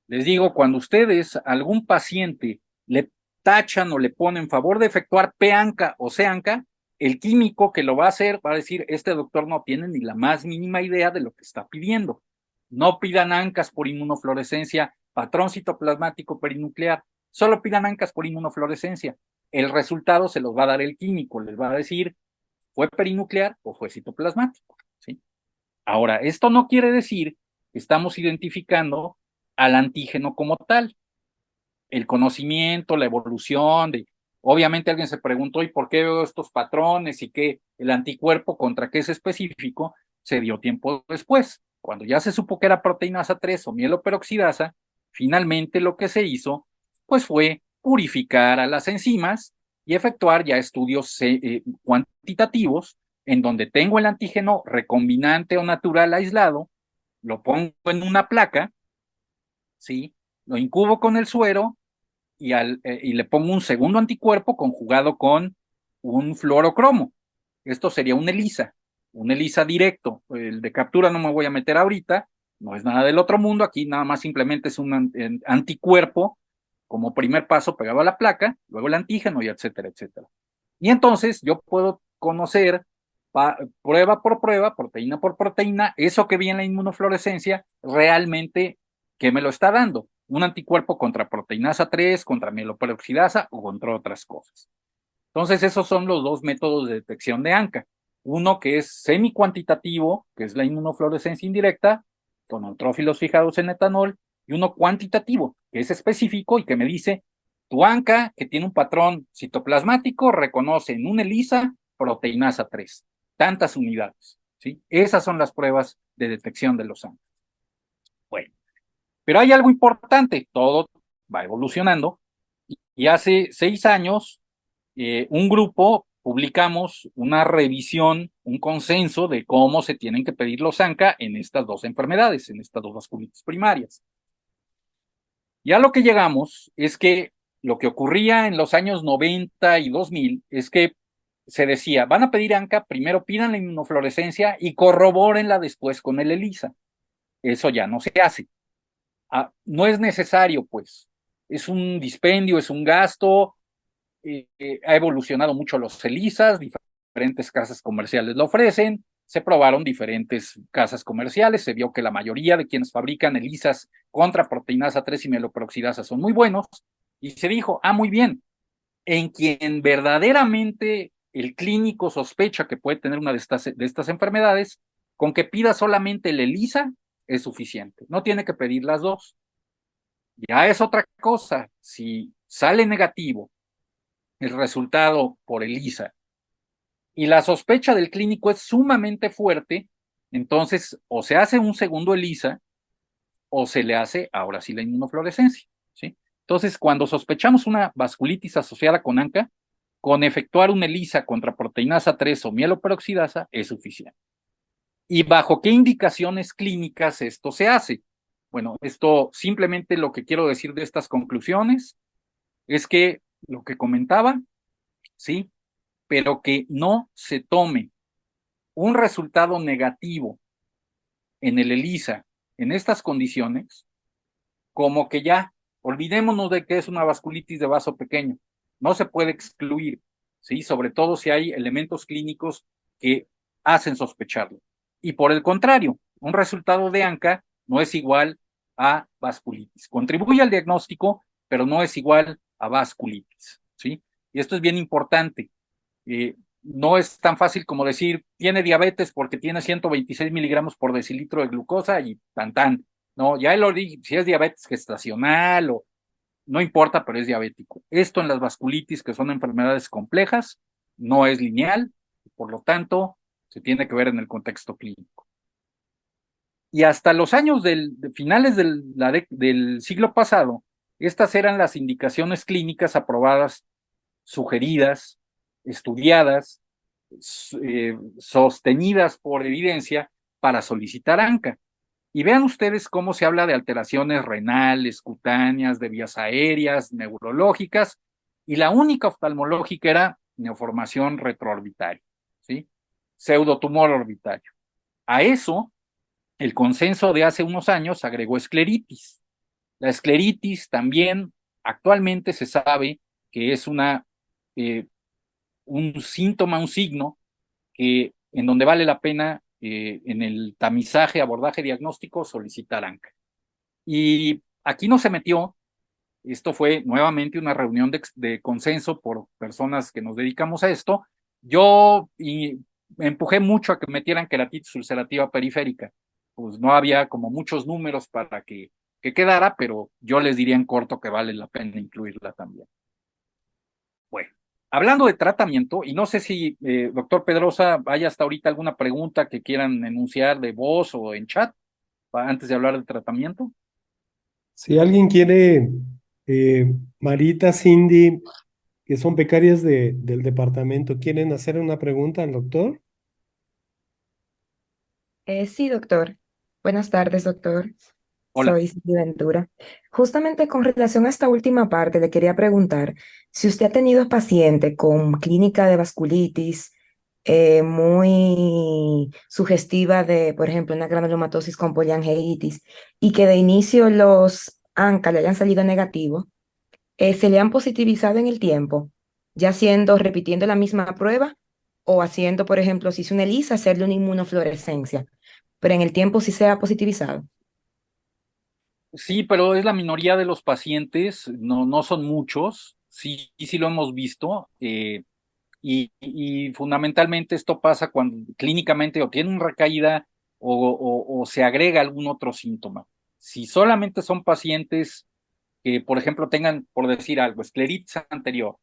Les digo, cuando ustedes a algún paciente le tachan o le ponen favor de efectuar PANCA o CEANCA, el químico que lo va a hacer va a decir, este doctor no tiene ni la más mínima idea de lo que está pidiendo. No pidan ANCAS por inmunofluorescencia, patrón citoplasmático perinuclear, solo pidan ANCAS por inmunofluorescencia. El resultado se los va a dar el químico, les va a decir, ¿fue perinuclear o fue citoplasmático? ¿Sí? Ahora, esto no quiere decir que estamos identificando al antígeno como tal. El conocimiento, la evolución de, obviamente alguien se preguntó, ¿y por qué veo estos patrones y qué el anticuerpo contra qué es específico? Se dio tiempo después. Cuando ya se supo que era proteinasa 3 o mieloperoxidasa, finalmente lo que se hizo, pues fue purificar a las enzimas y efectuar ya estudios cuantitativos en donde tengo el antígeno recombinante o natural aislado, lo pongo en una placa, ¿sí? Lo incubo con el suero y le pongo un segundo anticuerpo conjugado con un fluorocromo. Esto sería un ELISA directo. El de captura no me voy a meter ahorita, no es nada del otro mundo, aquí nada más simplemente es un anticuerpo como primer paso pegado a la placa, luego el antígeno y etcétera, etcétera. Y entonces yo puedo conocer prueba por prueba, proteína por proteína, eso que vi en la inmunofluorescencia, realmente, ¿qué me lo está dando? Un anticuerpo contra proteinasa 3, contra mieloperoxidasa o contra otras cosas. Entonces, esos son los dos métodos de detección de ANCA. Uno que es semi-cuantitativo, que es la inmunofluorescencia indirecta, con neutrófilos fijados en etanol, y uno cuantitativo, que es específico y que me dice, tu ANCA, que tiene un patrón citoplasmático, reconoce en un ELISA proteinasa 3, tantas unidades. ¿Sí? Esas son las pruebas de detección de los ANCA. Bueno, pero hay algo importante, todo va evolucionando, y hace 6 años un grupo publicamos una revisión, un consenso de cómo se tienen que pedir los ANCA en estas dos enfermedades, en estas dos vasculitis primarias. Y a lo que llegamos es que lo que ocurría en los años 90 y 2000 es que se decía, van a pedir ANCA, primero pidan la inmunofluorescencia y corrobórenla después con el ELISA. Eso ya no se hace. No es necesario, pues. Es un dispendio, es un gasto, ha evolucionado mucho los ELISAs, diferentes casas comerciales lo ofrecen, se probaron diferentes casas comerciales, se vio que la mayoría de quienes fabrican ELISAs contra proteinasa 3 y mieloperoxidasa son muy buenos, y se dijo, muy bien, en quien verdaderamente el clínico sospecha que puede tener una de estas enfermedades, con que pida solamente el ELISA es suficiente, no tiene que pedir las dos. Ya es otra cosa, si sale negativo el resultado por ELISA y la sospecha del clínico es sumamente fuerte, entonces o se hace un segundo ELISA o se le hace ahora sí la inmunofluorescencia, ¿sí? Entonces, cuando sospechamos una vasculitis asociada con ANCA, con efectuar un ELISA contra proteinasa 3 o mieloperoxidasa es suficiente. ¿Y bajo qué indicaciones clínicas esto se hace? Bueno, esto simplemente lo que quiero decir de estas conclusiones es que lo que comentaba, ¿sí? Pero que no se tome un resultado negativo en el ELISA en estas condiciones, como que ya olvidémonos de que es una vasculitis de vaso pequeño. No se puede excluir, ¿sí? Sobre todo si hay elementos clínicos que hacen sospecharlo. Y por el contrario, un resultado de ANCA no es igual a vasculitis. Contribuye al diagnóstico, pero no es igual a vasculitis, ¿sí? Y esto es bien importante. No es tan fácil como decir, tiene diabetes porque tiene 126 miligramos por decilitro de glucosa y tan tan. No, ya el origen, si es diabetes gestacional o no importa, pero es diabético. Esto en las vasculitis, que son enfermedades complejas, no es lineal, por lo tanto, se tiene que ver en el contexto clínico. Y hasta los años de finales del siglo pasado, estas eran las indicaciones clínicas aprobadas, sugeridas, estudiadas, sostenidas por evidencia para solicitar ANCA. Y vean ustedes cómo se habla de alteraciones renales, cutáneas, de vías aéreas, neurológicas, y la única oftalmológica era neoformación retroorbitaria, ¿sí? Pseudotumor orbitario. A eso, el consenso de hace unos años agregó escleritis. La escleritis también actualmente se sabe que es un síntoma, un signo en donde vale la pena en el tamizaje, abordaje diagnóstico solicitar ANCA. Y aquí no se metió, esto fue nuevamente una reunión de consenso por personas que nos dedicamos a esto. Yo me empujé mucho a que metieran queratitis ulcerativa periférica. Pues no había como muchos números para que quedara, pero yo les diría en corto que vale la pena incluirla también. Bueno, hablando de tratamiento, y no sé si, doctor Pedrosa, hay hasta ahorita alguna pregunta que quieran enunciar de voz o en chat antes de hablar de tratamiento. Si alguien quiere, Marita, Cindy, que son becarias del departamento, ¿quieren hacer una pregunta al doctor? Sí, doctor. Buenas tardes, doctor. Hola. Soy Cindy Ventura. Justamente con relación a esta última parte, le quería preguntar si usted ha tenido paciente con clínica de vasculitis muy sugestiva de, por ejemplo, una granulomatosis con poliangiitis y que de inicio los ANCA le hayan salido negativos, se le han positivizado en el tiempo, ya siendo, repitiendo la misma prueba o haciendo, por ejemplo, si es una ELISA, hacerle una inmunofluorescencia, pero en el tiempo sí se ha positivizado. Sí, pero es la minoría de los pacientes, no son muchos, sí, sí lo hemos visto, y fundamentalmente esto pasa cuando clínicamente o tiene una recaída o se agrega algún otro síntoma. Si solamente son pacientes que, por ejemplo, tengan, por decir algo, escleritis anterior,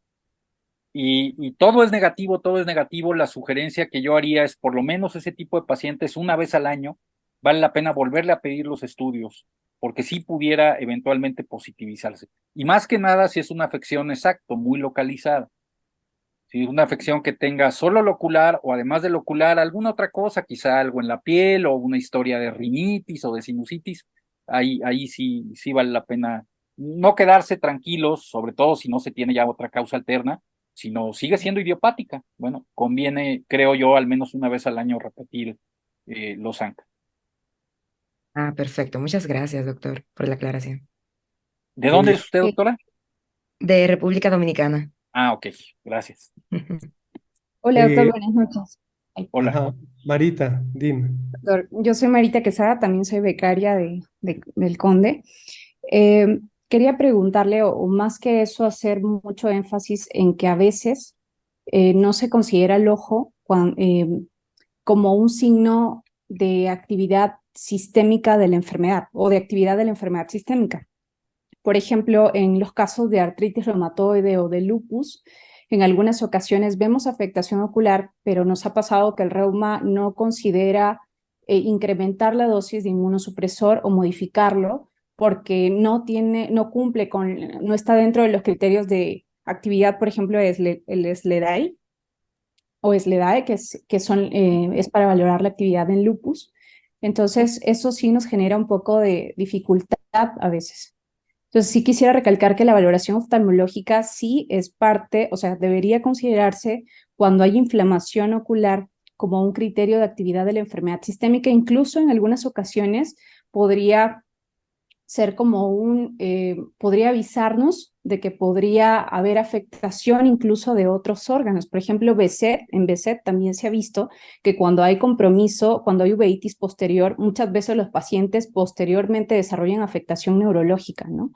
y todo es negativo, la sugerencia que yo haría es por lo menos ese tipo de pacientes una vez al año, vale la pena volverle a pedir los estudios, porque sí pudiera eventualmente positivizarse. Y más que nada si es una afección exacto, muy localizada. Si es una afección que tenga solo lo ocular o además del ocular alguna otra cosa, quizá algo en la piel o una historia de rinitis o de sinusitis, ahí sí vale la pena no quedarse tranquilos, sobre todo si no se tiene ya otra causa alterna, sino sigue siendo idiopática. Bueno, conviene, creo yo, al menos una vez al año repetir los ANCA. Ah, perfecto. Muchas gracias, doctor, por la aclaración. ¿De Muy dónde bien. es usted, doctora? De República Dominicana. Ah, ok, gracias. Hola, doctor, Eh, buenas noches. Ay, Hola. ajá, Marita, dime. doctor, yo soy Marita Quesada, también soy becaria del Conde. Quería preguntarle, o más que eso, hacer mucho énfasis en que a veces no se considera el ojo como un signo de actividad sistémica de la enfermedad o de actividad de la enfermedad sistémica. Por ejemplo, en los casos de artritis reumatoide o de lupus, en algunas ocasiones vemos afectación ocular, pero nos ha pasado que el reuma no considera incrementar la dosis de inmunosupresor o modificarlo porque no cumple no está dentro de los criterios de actividad, por ejemplo, el SLEDAI o SLEDAE, es para valorar la actividad en lupus. Entonces, eso sí nos genera un poco de dificultad a veces. Entonces, sí quisiera recalcar que la valoración oftalmológica sí es parte, o sea, debería considerarse cuando hay inflamación ocular como un criterio de actividad de la enfermedad sistémica. Incluso en algunas ocasiones podría ser como podría avisarnos de que podría haber afectación incluso de otros órganos. Por ejemplo, en BSET también se ha visto que cuando hay compromiso, cuando hay uveitis posterior, muchas veces los pacientes posteriormente desarrollan afectación neurológica, ¿no?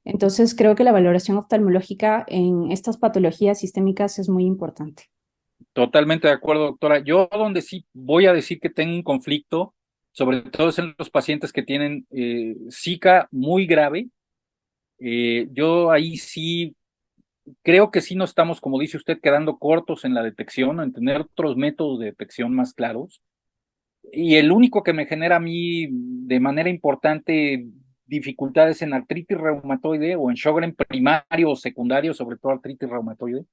Entonces, creo que la valoración oftalmológica en estas patologías sistémicas es muy importante. Totalmente de acuerdo, doctora. Yo donde sí voy a decir que tengo un conflicto, sobre todo es en los pacientes que tienen Zika muy grave. Yo ahí sí creo que sí no estamos, como dice usted, quedando cortos en la detección, en tener otros métodos de detección más claros. Y el único que me genera a mí de manera importante dificultades en artritis reumatoide o en Sjögren primario o secundario, sobre todo artritis reumatoide,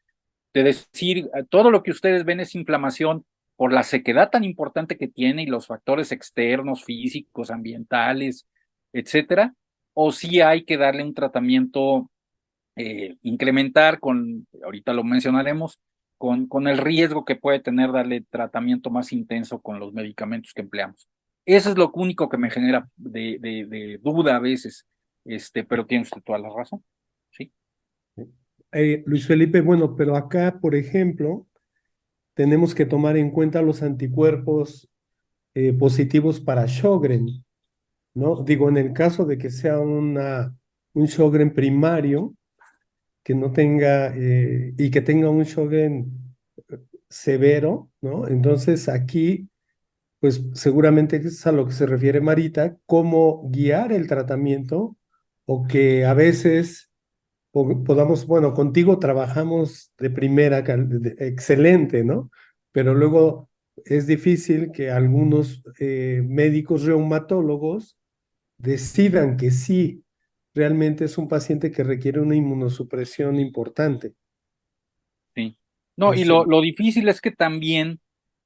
de decir, todo lo que ustedes ven es inflamación por la sequedad tan importante que tiene y los factores externos, físicos, ambientales, etcétera, o si hay que darle un tratamiento, incrementar con, ahorita lo mencionaremos, con el riesgo que puede tener darle tratamiento más intenso con los medicamentos que empleamos. Eso es lo único que me genera de duda a veces, pero tiene usted toda la razón, ¿sí? Luis Felipe, bueno, pero acá, por ejemplo, tenemos que tomar en cuenta los anticuerpos positivos para Sjögren, ¿no? Digo, en el caso de que sea un Sjögren primario, que no tenga, y que tenga un Sjögren severo, ¿no? Entonces aquí, pues seguramente es a lo que se refiere Marita, cómo guiar el tratamiento o que a veces podamos, bueno, contigo trabajamos de primera, excelente, ¿no? Pero luego es difícil que algunos médicos reumatólogos decidan que sí, realmente es un paciente que requiere una inmunosupresión importante. Sí. No, y Ese, lo difícil es que también,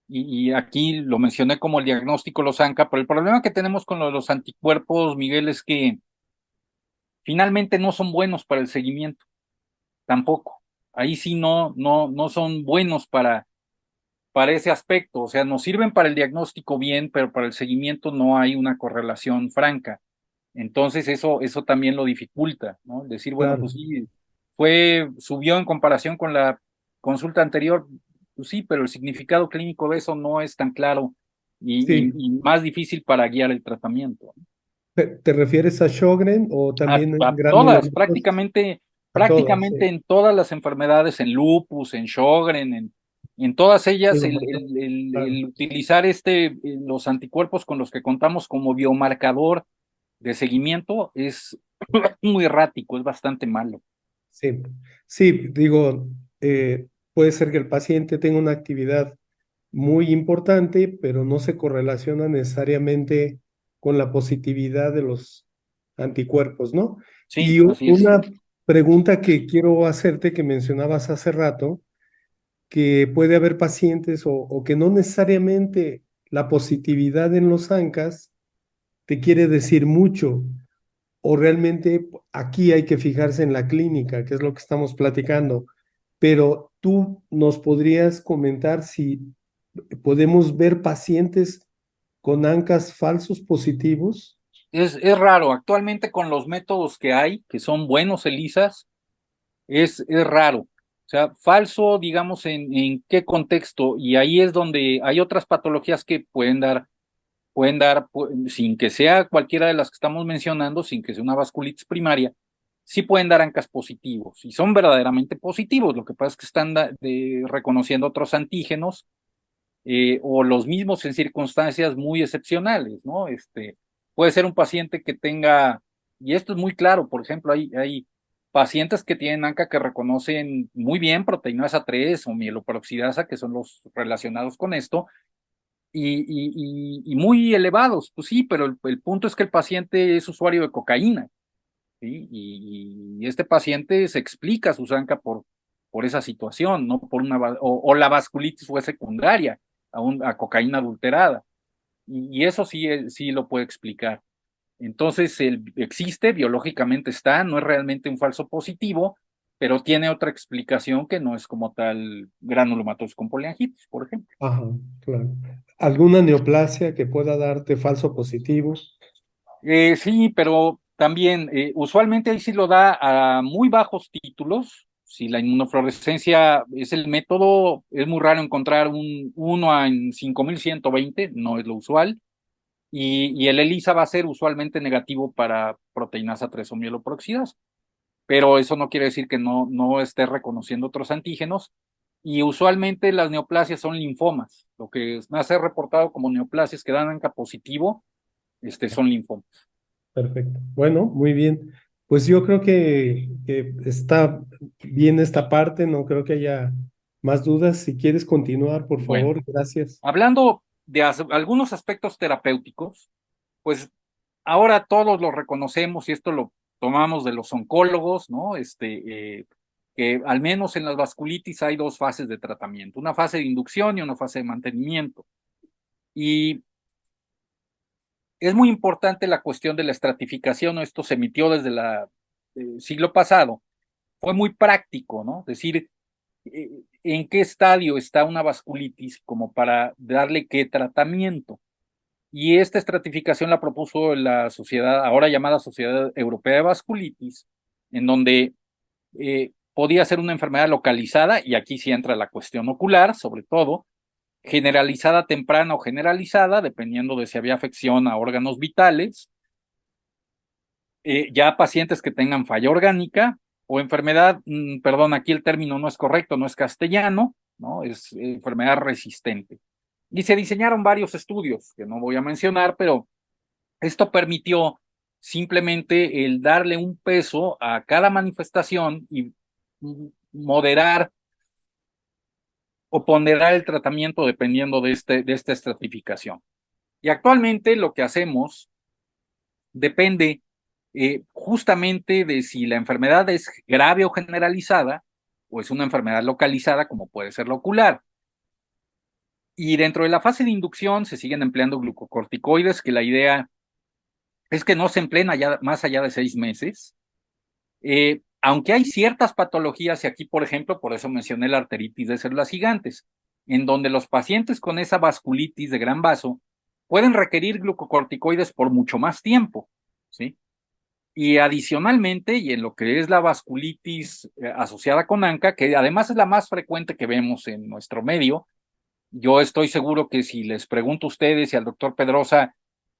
y aquí lo mencioné como el diagnóstico los ANCA, pero el problema que tenemos con los anticuerpos, Miguel, es que finalmente no son buenos para el seguimiento, tampoco. Ahí sí no son buenos para ese aspecto. O sea, nos sirven para el diagnóstico bien, pero para el seguimiento no hay una correlación franca. Entonces eso también lo dificulta, ¿no? Decir, bueno, claro. pues sí, subió en comparación con la consulta anterior, pues sí, pero el significado clínico de eso no es tan claro Sí, y más difícil para guiar el tratamiento. ¿te refieres a Sjögren o también en A todas, granulomatosis? A todas, sí. prácticamente en todas las enfermedades, en lupus, en Sjögren, en todas ellas, Claro. el utilizar los anticuerpos con los que contamos como biomarcador de seguimiento es muy errático, es bastante malo. Sí, sí, digo, puede ser que el paciente tenga una actividad muy importante, pero no se correlaciona necesariamente con la positividad de los anticuerpos, ¿no? Sí, Y así es. una pregunta que quiero hacerte, que mencionabas hace rato, que puede haber pacientes o que no necesariamente la positividad en los ANCAS te quiere decir mucho, o realmente aquí hay que fijarse en la clínica, que es lo que estamos platicando. Pero tú nos podrías comentar si podemos ver pacientes con ANCAS falsos positivos. Es raro, actualmente con los métodos que hay, que son buenos ELISAs, es raro. O sea, falso, digamos, en qué contexto, y ahí es donde hay otras patologías que sin que sea cualquiera de las que estamos mencionando, sin que sea una vasculitis primaria, sí pueden dar ANCAS positivos, y son verdaderamente positivos. Lo que pasa es que están reconociendo otros antígenos, o los mismos en circunstancias muy excepcionales, ¿no? Puede ser un paciente que tenga, y esto es muy claro, por ejemplo, hay pacientes que tienen ANCA que reconocen muy bien proteinasa 3 o mieloperoxidasa, que son los relacionados con esto, y muy elevados, pues sí, pero el punto es que el paciente es usuario de cocaína, ¿sí? Y este paciente se explica su ANCA por esa situación, no por o la vasculitis fue secundaria a cocaína adulterada. Y eso sí, sí lo puede explicar. Entonces, existe, biológicamente está, no es realmente un falso positivo, pero tiene otra explicación que no es como tal granulomatosis con poliangitis, por ejemplo. Ajá, claro. ¿Alguna neoplasia que pueda darte falso positivo? Sí, pero También, usualmente ahí sí lo da a muy bajos títulos. Si la inmunofluorescencia es el método, es muy raro encontrar un 1 en 5120, no es lo usual. Y el ELISA va a ser usualmente negativo para proteinasa 3 o mieloperoxidasa. Pero eso no quiere decir que no esté reconociendo otros antígenos. Y usualmente las neoplasias son linfomas. Lo que más se ha reportado como neoplasias que dan ANCA positivo, son linfomas. Perfecto. Bueno, muy bien. Pues yo creo que está bien esta parte, no creo que haya más dudas. Si quieres continuar, por Bueno, favor, gracias. hablando de algunos aspectos terapéuticos, pues ahora todos lo reconocemos y esto lo tomamos de los oncólogos, ¿no? Que al menos en las vasculitis hay dos fases de tratamiento, una fase de inducción y una fase de mantenimiento. Y es muy importante la cuestión de la estratificación, esto se emitió desde el siglo pasado, fue muy práctico, ¿no? Es decir, en qué estadio está una vasculitis como para darle qué tratamiento. Y esta estratificación la propuso la sociedad, ahora llamada Sociedad Europea de Vasculitis, en donde podía ser una enfermedad localizada, y aquí sí entra la cuestión ocular, sobre todo, generalizada temprana o generalizada, dependiendo de si había afección a órganos vitales, ya pacientes que tengan falla orgánica o enfermedad, perdón, aquí el término no es correcto, no es castellano, ¿no? Es enfermedad resistente. Y se diseñaron varios estudios que no voy a mencionar, pero esto permitió simplemente el darle un peso a cada manifestación y moderar o ponderar el tratamiento dependiendo de esta estratificación. Y actualmente lo que hacemos depende justamente de si la enfermedad es grave o generalizada o es una enfermedad localizada como puede ser la ocular. Y dentro de la fase de inducción se siguen empleando glucocorticoides, que la idea es que no se empleen más allá de 6 meses. Aunque hay ciertas patologías, y aquí, por ejemplo, por eso mencioné la arteritis de células gigantes, en donde los pacientes con esa vasculitis de gran vaso pueden requerir glucocorticoides por mucho más tiempo, ¿sí? Y adicionalmente, y en lo que es la vasculitis asociada con ANCA, que además es la más frecuente que vemos en nuestro medio, yo estoy seguro que si les pregunto a ustedes y al doctor Pedrosa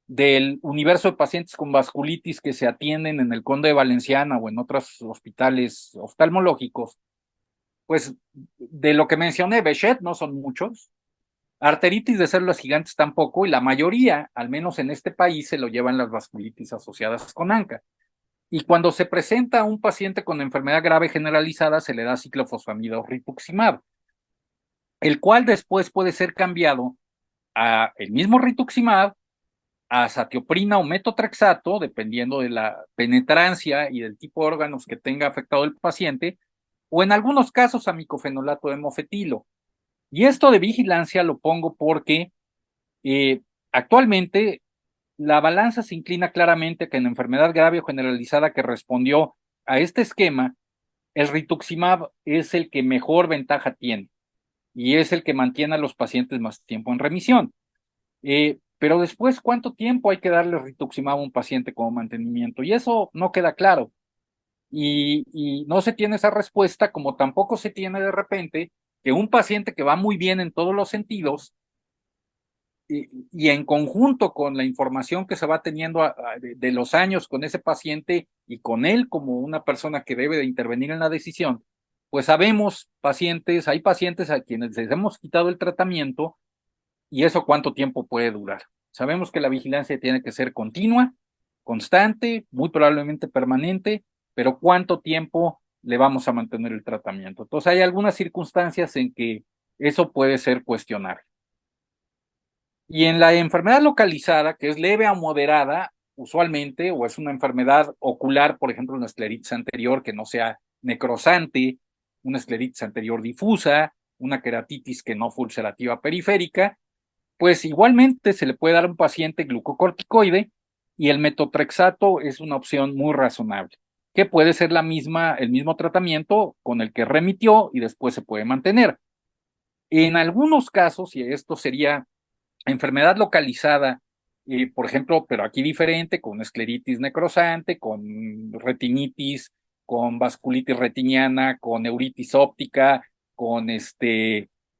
del universo de pacientes con vasculitis que se atienden en el Conde de Valenciana o en otros hospitales oftalmológicos, pues de lo que mencioné, Behçet no son muchos, arteritis de células gigantes tampoco, y la mayoría, al menos en este país, se lo llevan las vasculitis asociadas con ANCA. Y cuando se presenta a un paciente con enfermedad grave generalizada, se le da ciclofosfamida o rituximab, el cual después puede ser cambiado a el mismo rituximab, a satioprina o metotrexato, dependiendo de la penetrancia y del tipo de órganos que tenga afectado el paciente, o en algunos casos a micofenolato de mofetilo. Y esto de vigilancia lo pongo porque actualmente la balanza se inclina claramente que en enfermedad grave o generalizada que respondió a este esquema, el rituximab es el que mejor ventaja tiene y es el que mantiene a los pacientes más tiempo en remisión. Pero después, ¿cuánto tiempo hay que darle rituximab a un paciente como mantenimiento? Y eso no queda claro. Y no se tiene esa respuesta, como tampoco se tiene de repente que un paciente que va muy bien en todos los sentidos y en conjunto con la información que se va teniendo de los años con ese paciente y con él como una persona que debe de intervenir en la decisión, pues sabemos hay pacientes a quienes les hemos quitado el tratamiento y eso cuánto tiempo puede durar. Sabemos que la vigilancia tiene que ser continua, constante, muy probablemente permanente, pero cuánto tiempo le vamos a mantener el tratamiento. Entonces hay algunas circunstancias en que eso puede ser cuestionable. Y en la enfermedad localizada, que es leve a moderada, usualmente, o es una enfermedad ocular, por ejemplo, una escleritis anterior que no sea necrosante, una escleritis anterior difusa, una queratitis que no fue ulcerativa periférica, pues igualmente se le puede dar a un paciente glucocorticoide y el metotrexato es una opción muy razonable, que puede ser el mismo tratamiento con el que remitió y después se puede mantener. En algunos casos, y esto sería enfermedad localizada por ejemplo, pero aquí diferente, con escleritis necrosante, con retinitis, con vasculitis retiniana, con neuritis óptica, con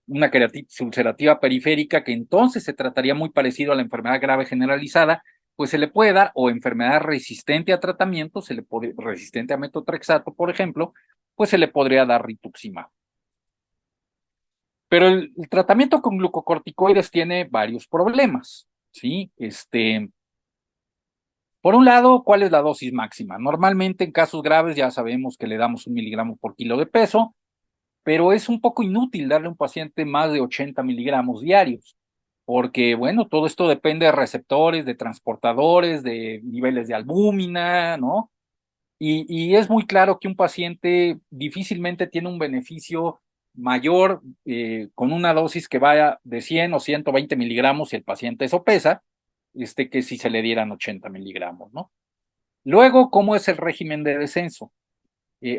una queratitis ulcerativa periférica, que entonces se trataría muy parecido a la enfermedad grave generalizada, pues se le puede dar, o enfermedad resistente a tratamiento, resistente a metotrexato, por ejemplo, pues se le podría dar rituximab. Pero el tratamiento con glucocorticoides tiene varios problemas, ¿sí? Por un lado, ¿cuál es la dosis máxima? Normalmente en casos graves ya sabemos que le damos 1 miligramo por kilo de peso, pero es un poco inútil darle a un paciente más de 80 miligramos diarios, porque bueno, todo esto depende de receptores, de transportadores, de niveles de albúmina, ¿no? Y es muy claro que un paciente difícilmente tiene un beneficio mayor con una dosis que vaya de 100 o 120 miligramos si el paciente es obesa, que si se le dieran 80 miligramos, ¿no? Luego, ¿cómo es el régimen de descenso?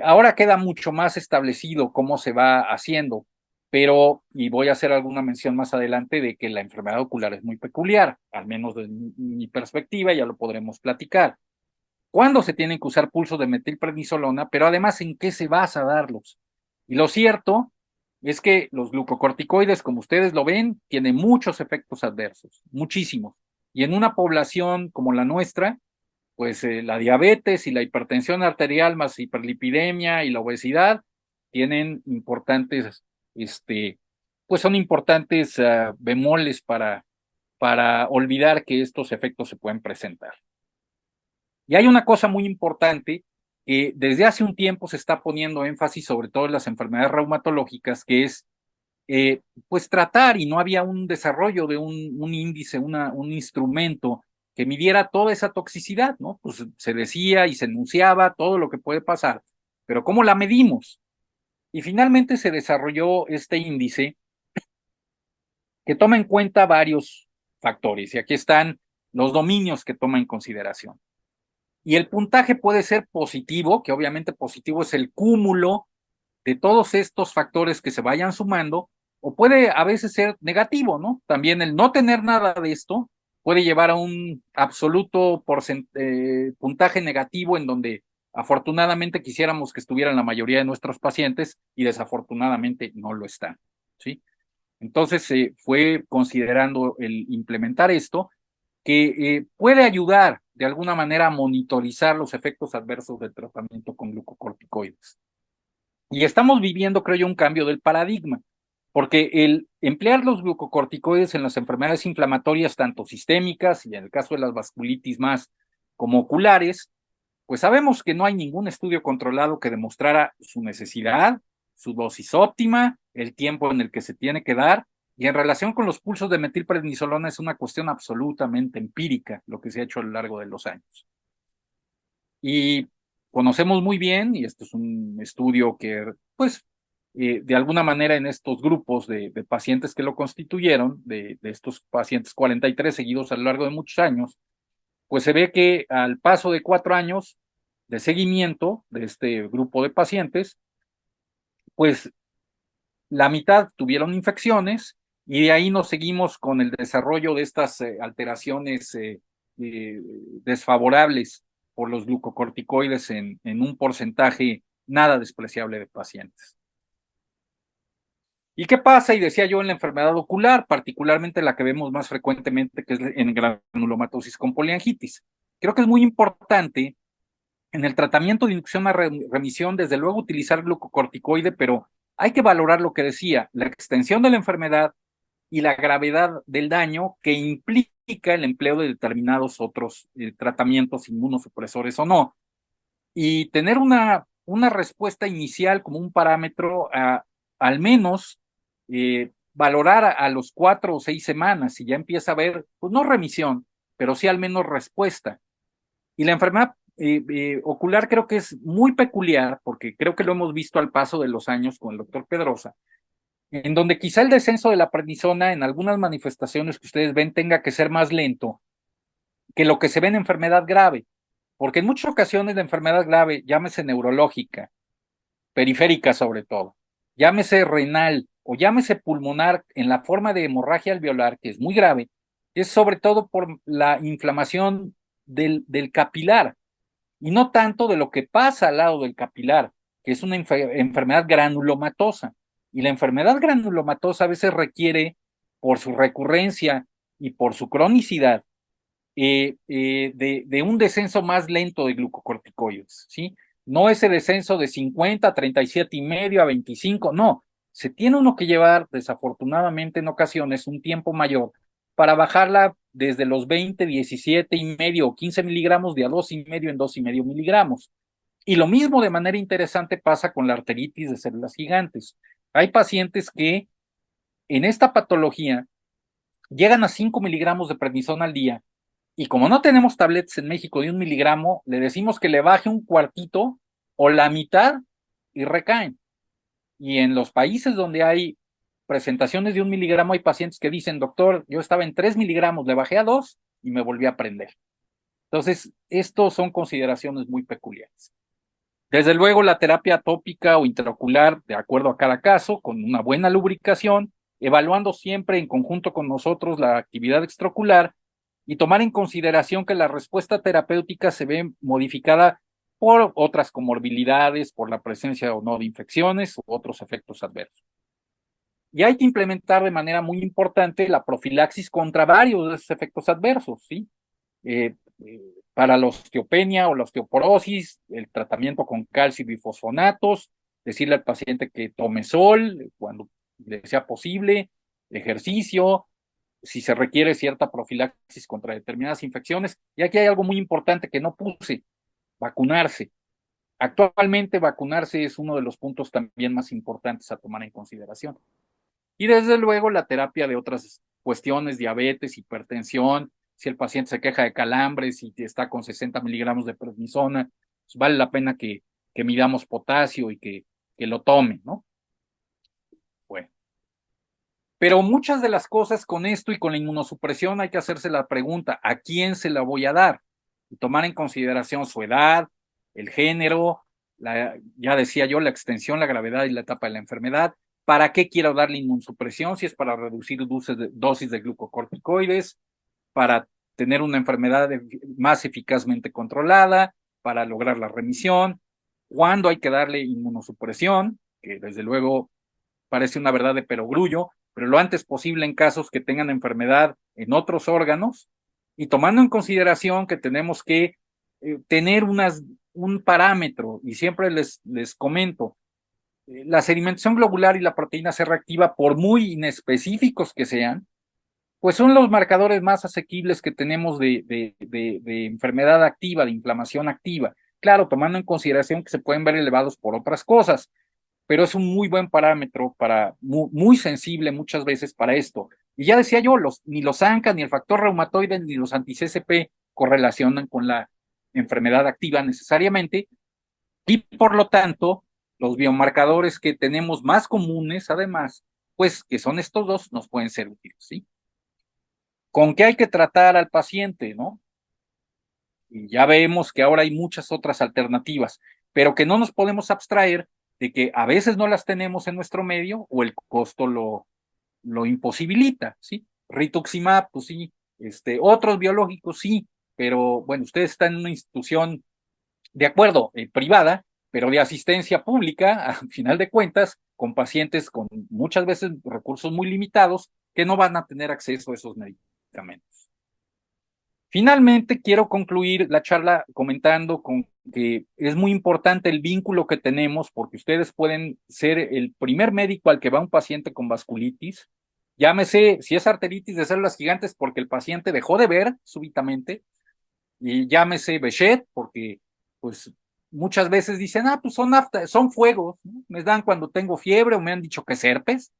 Ahora queda mucho más establecido cómo se va haciendo, pero, y voy a hacer alguna mención más adelante de que la enfermedad ocular es muy peculiar, al menos desde mi perspectiva, ya lo podremos platicar. ¿Cuándo se tienen que usar pulsos de metilprednisolona? Pero además, ¿en qué se basa darlos? Y lo cierto es que los glucocorticoides, como ustedes lo ven, tienen muchos efectos adversos, muchísimos. Y en una población como la nuestra, pues la diabetes y la hipertensión arterial más hiperlipidemia y la obesidad tienen importantes, pues son importantes bemoles para olvidar que estos efectos se pueden presentar. Y hay una cosa muy importante que desde hace un tiempo se está poniendo énfasis sobre todo en las enfermedades reumatológicas, que es pues tratar, y no había un desarrollo de un índice, un instrumento que midiera toda esa toxicidad, ¿no? Pues se decía y se enunciaba todo lo que puede pasar, pero ¿cómo la medimos? Y finalmente se desarrolló este índice que toma en cuenta varios factores, y aquí están los dominios que toma en consideración. Y el puntaje puede ser positivo, que obviamente positivo es el cúmulo de todos estos factores que se vayan sumando, o puede a veces ser negativo, ¿no? También el no tener nada de esto puede llevar a un absoluto puntaje negativo en donde afortunadamente quisiéramos que estuvieran la mayoría de nuestros pacientes y desafortunadamente no lo están, ¿sí? Entonces se fue considerando el implementar esto que puede ayudar de alguna manera a monitorizar los efectos adversos del tratamiento con glucocorticoides. Y estamos viviendo, creo yo, un cambio del paradigma, porque el emplear los glucocorticoides en las enfermedades inflamatorias, tanto sistémicas y en el caso de las vasculitis más como oculares, pues sabemos que no hay ningún estudio controlado que demostrara su necesidad, su dosis óptima, el tiempo en el que se tiene que dar, y en relación con los pulsos de metilprednisolona es una cuestión absolutamente empírica lo que se ha hecho a lo largo de los años. Y conocemos muy bien, y esto es un estudio que, pues, de alguna manera en estos grupos de pacientes que lo constituyeron, de estos pacientes 43 seguidos a lo largo de muchos años, pues se ve que al paso de 4 años de seguimiento de este grupo de pacientes, pues la mitad tuvieron infecciones y de ahí nos seguimos con el desarrollo de estas alteraciones desfavorables por los glucocorticoides en un porcentaje nada despreciable de pacientes. ¿Y qué pasa? Y decía yo en la enfermedad ocular, particularmente la que vemos más frecuentemente, que es en granulomatosis con poliangitis. Creo que es muy importante en el tratamiento de inducción a remisión, desde luego utilizar glucocorticoide, pero hay que valorar lo que decía, la extensión de la enfermedad y la gravedad del daño que implica el empleo de determinados otros tratamientos inmunosupresores o no. Y tener una respuesta inicial como un parámetro, al menos valorar a los 4 o 6 semanas, si ya empieza a haber, pues no remisión, pero sí al menos respuesta. Y la enfermedad ocular creo que es muy peculiar, porque creo que lo hemos visto al paso de los años con el doctor Pedrosa, en donde quizá el descenso de la prednisona en algunas manifestaciones que ustedes ven tenga que ser más lento que lo que se ve en enfermedad grave, porque en muchas ocasiones la enfermedad grave, llámese neurológica, periférica sobre todo, llámese renal o llámese pulmonar en la forma de hemorragia alveolar, que es muy grave, es sobre todo por la inflamación del capilar, y no tanto de lo que pasa al lado del capilar, que es una enfermedad granulomatosa. Y la enfermedad granulomatosa a veces requiere, por su recurrencia y por su cronicidad, de un descenso más lento de glucocorticoides, ¿sí? No ese descenso de 50 a 37,5 a 25, no. Se tiene uno que llevar, desafortunadamente en ocasiones, un tiempo mayor para bajarla desde los 20, 17,5 o 15 miligramos de a 2,5 en 2,5 miligramos. Y lo mismo de manera interesante pasa con la arteritis de células gigantes. Hay pacientes que en esta patología llegan a 5 miligramos de prednisona al día, y como no tenemos tabletas en México de 1 miligramo, le decimos que le baje un cuartito o la mitad y recaen. Y en los países donde hay presentaciones de 1 miligramo, hay pacientes que dicen, doctor, yo estaba en 3 miligramos, le bajé a 2 y me volví a prender. Entonces, estos son consideraciones muy peculiares. Desde luego, la terapia tópica o intraocular, de acuerdo a cada caso, con una buena lubricación, evaluando siempre en conjunto con nosotros la actividad extraocular y tomar en consideración que la respuesta terapéutica se ve modificada por otras comorbilidades, por la presencia o no de infecciones u otros efectos adversos. Y hay que implementar de manera muy importante la profilaxis contra varios de esos efectos adversos, ¿sí? Eh, eh, para la osteopenia o la osteoporosis, el tratamiento con calcio y bifosfonatos, decirle al paciente que tome sol cuando le sea posible, ejercicio, si se requiere cierta profilaxis contra determinadas infecciones. Y aquí hay algo muy importante que no puse: vacunarse. Actualmente vacunarse es uno de los puntos también más importantes a tomar en consideración. Y desde luego la terapia de otras cuestiones, diabetes, hipertensión, si el paciente se queja de calambres y está con 60 miligramos de prednisona, pues vale la pena que midamos potasio y que lo tome, ¿no? Bueno. Pero muchas de las cosas con esto y con la inmunosupresión hay que hacerse la pregunta, ¿a quién se la voy a dar? Y tomar en consideración su edad, el género, ya decía yo, la extensión, la gravedad y la etapa de la enfermedad. ¿Para qué quiero darle inmunosupresión? Si es para reducir dosis de glucocorticoides, para tener una enfermedad más eficazmente controlada, para lograr la remisión. ¿Cuándo hay que darle inmunosupresión? Que desde luego parece una verdad de perogrullo, pero lo antes posible en casos que tengan enfermedad en otros órganos, y tomando en consideración que tenemos que tener un parámetro, y siempre les comento, la sedimentación globular y la proteína C reactiva, por muy inespecíficos que sean, pues son los marcadores más asequibles que tenemos de enfermedad activa, de inflamación activa. Claro, tomando en consideración que se pueden ver elevados por otras cosas, pero es un muy buen parámetro muy sensible muchas veces para esto. Y ya decía yo, ni los ANCA, ni el factor reumatoide, ni los anti-CCP correlacionan con la enfermedad activa necesariamente, y por lo tanto, los biomarcadores que tenemos más comunes, además, pues que son estos dos, nos pueden ser útiles, ¿sí? ¿Con qué hay que tratar al paciente, no? Y ya vemos que ahora hay muchas otras alternativas, pero que no nos podemos abstraer de que a veces no las tenemos en nuestro medio o el costo lo imposibilita, ¿sí? Rituximab, pues sí, otros biológicos sí, pero bueno, usted está en una institución, de acuerdo, privada, pero de asistencia pública, a final de cuentas, con pacientes con muchas veces recursos muy limitados que no van a tener acceso a esos medicamentos. Finalmente, quiero concluir la charla comentando con que es muy importante el vínculo que tenemos, porque ustedes pueden ser el primer médico al que va un paciente con vasculitis. Llámese, si es arteritis de células gigantes, porque el paciente dejó de ver súbitamente, y llámese Behçet, porque pues muchas veces dicen, pues son fuegos, ¿no? Me dan cuando tengo fiebre o me han dicho que es herpes,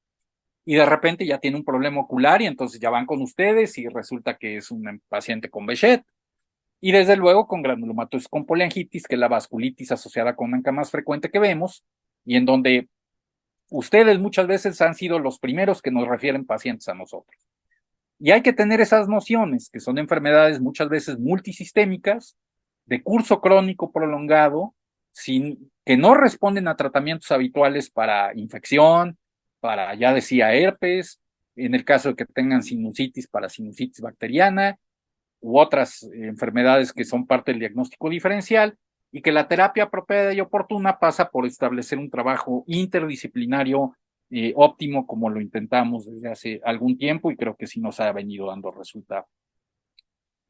y de repente ya tiene un problema ocular y entonces ya van con ustedes y resulta que es un paciente con Behçet. Y desde luego con granulomatosis con poliangitis, que es la vasculitis asociada con ANCA más frecuente que vemos, y en donde ustedes muchas veces han sido los primeros que nos refieren pacientes a nosotros. Y hay que tener esas nociones, que son enfermedades muchas veces multisistémicas, de curso crónico prolongado, que no responden a tratamientos habituales para infección, para, ya decía, herpes, en el caso de que tengan sinusitis para sinusitis bacteriana u otras enfermedades que son parte del diagnóstico diferencial, y que la terapia apropiada y oportuna pasa por establecer un trabajo interdisciplinario óptimo, como lo intentamos desde hace algún tiempo y creo que sí nos ha venido dando resultado.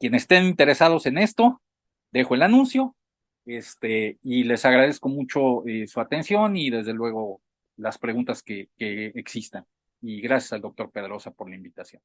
Quienes estén interesados en esto, dejo el anuncio y les agradezco mucho su atención y desde luego las preguntas que existan. Y gracias al doctor Pedrosa por la invitación.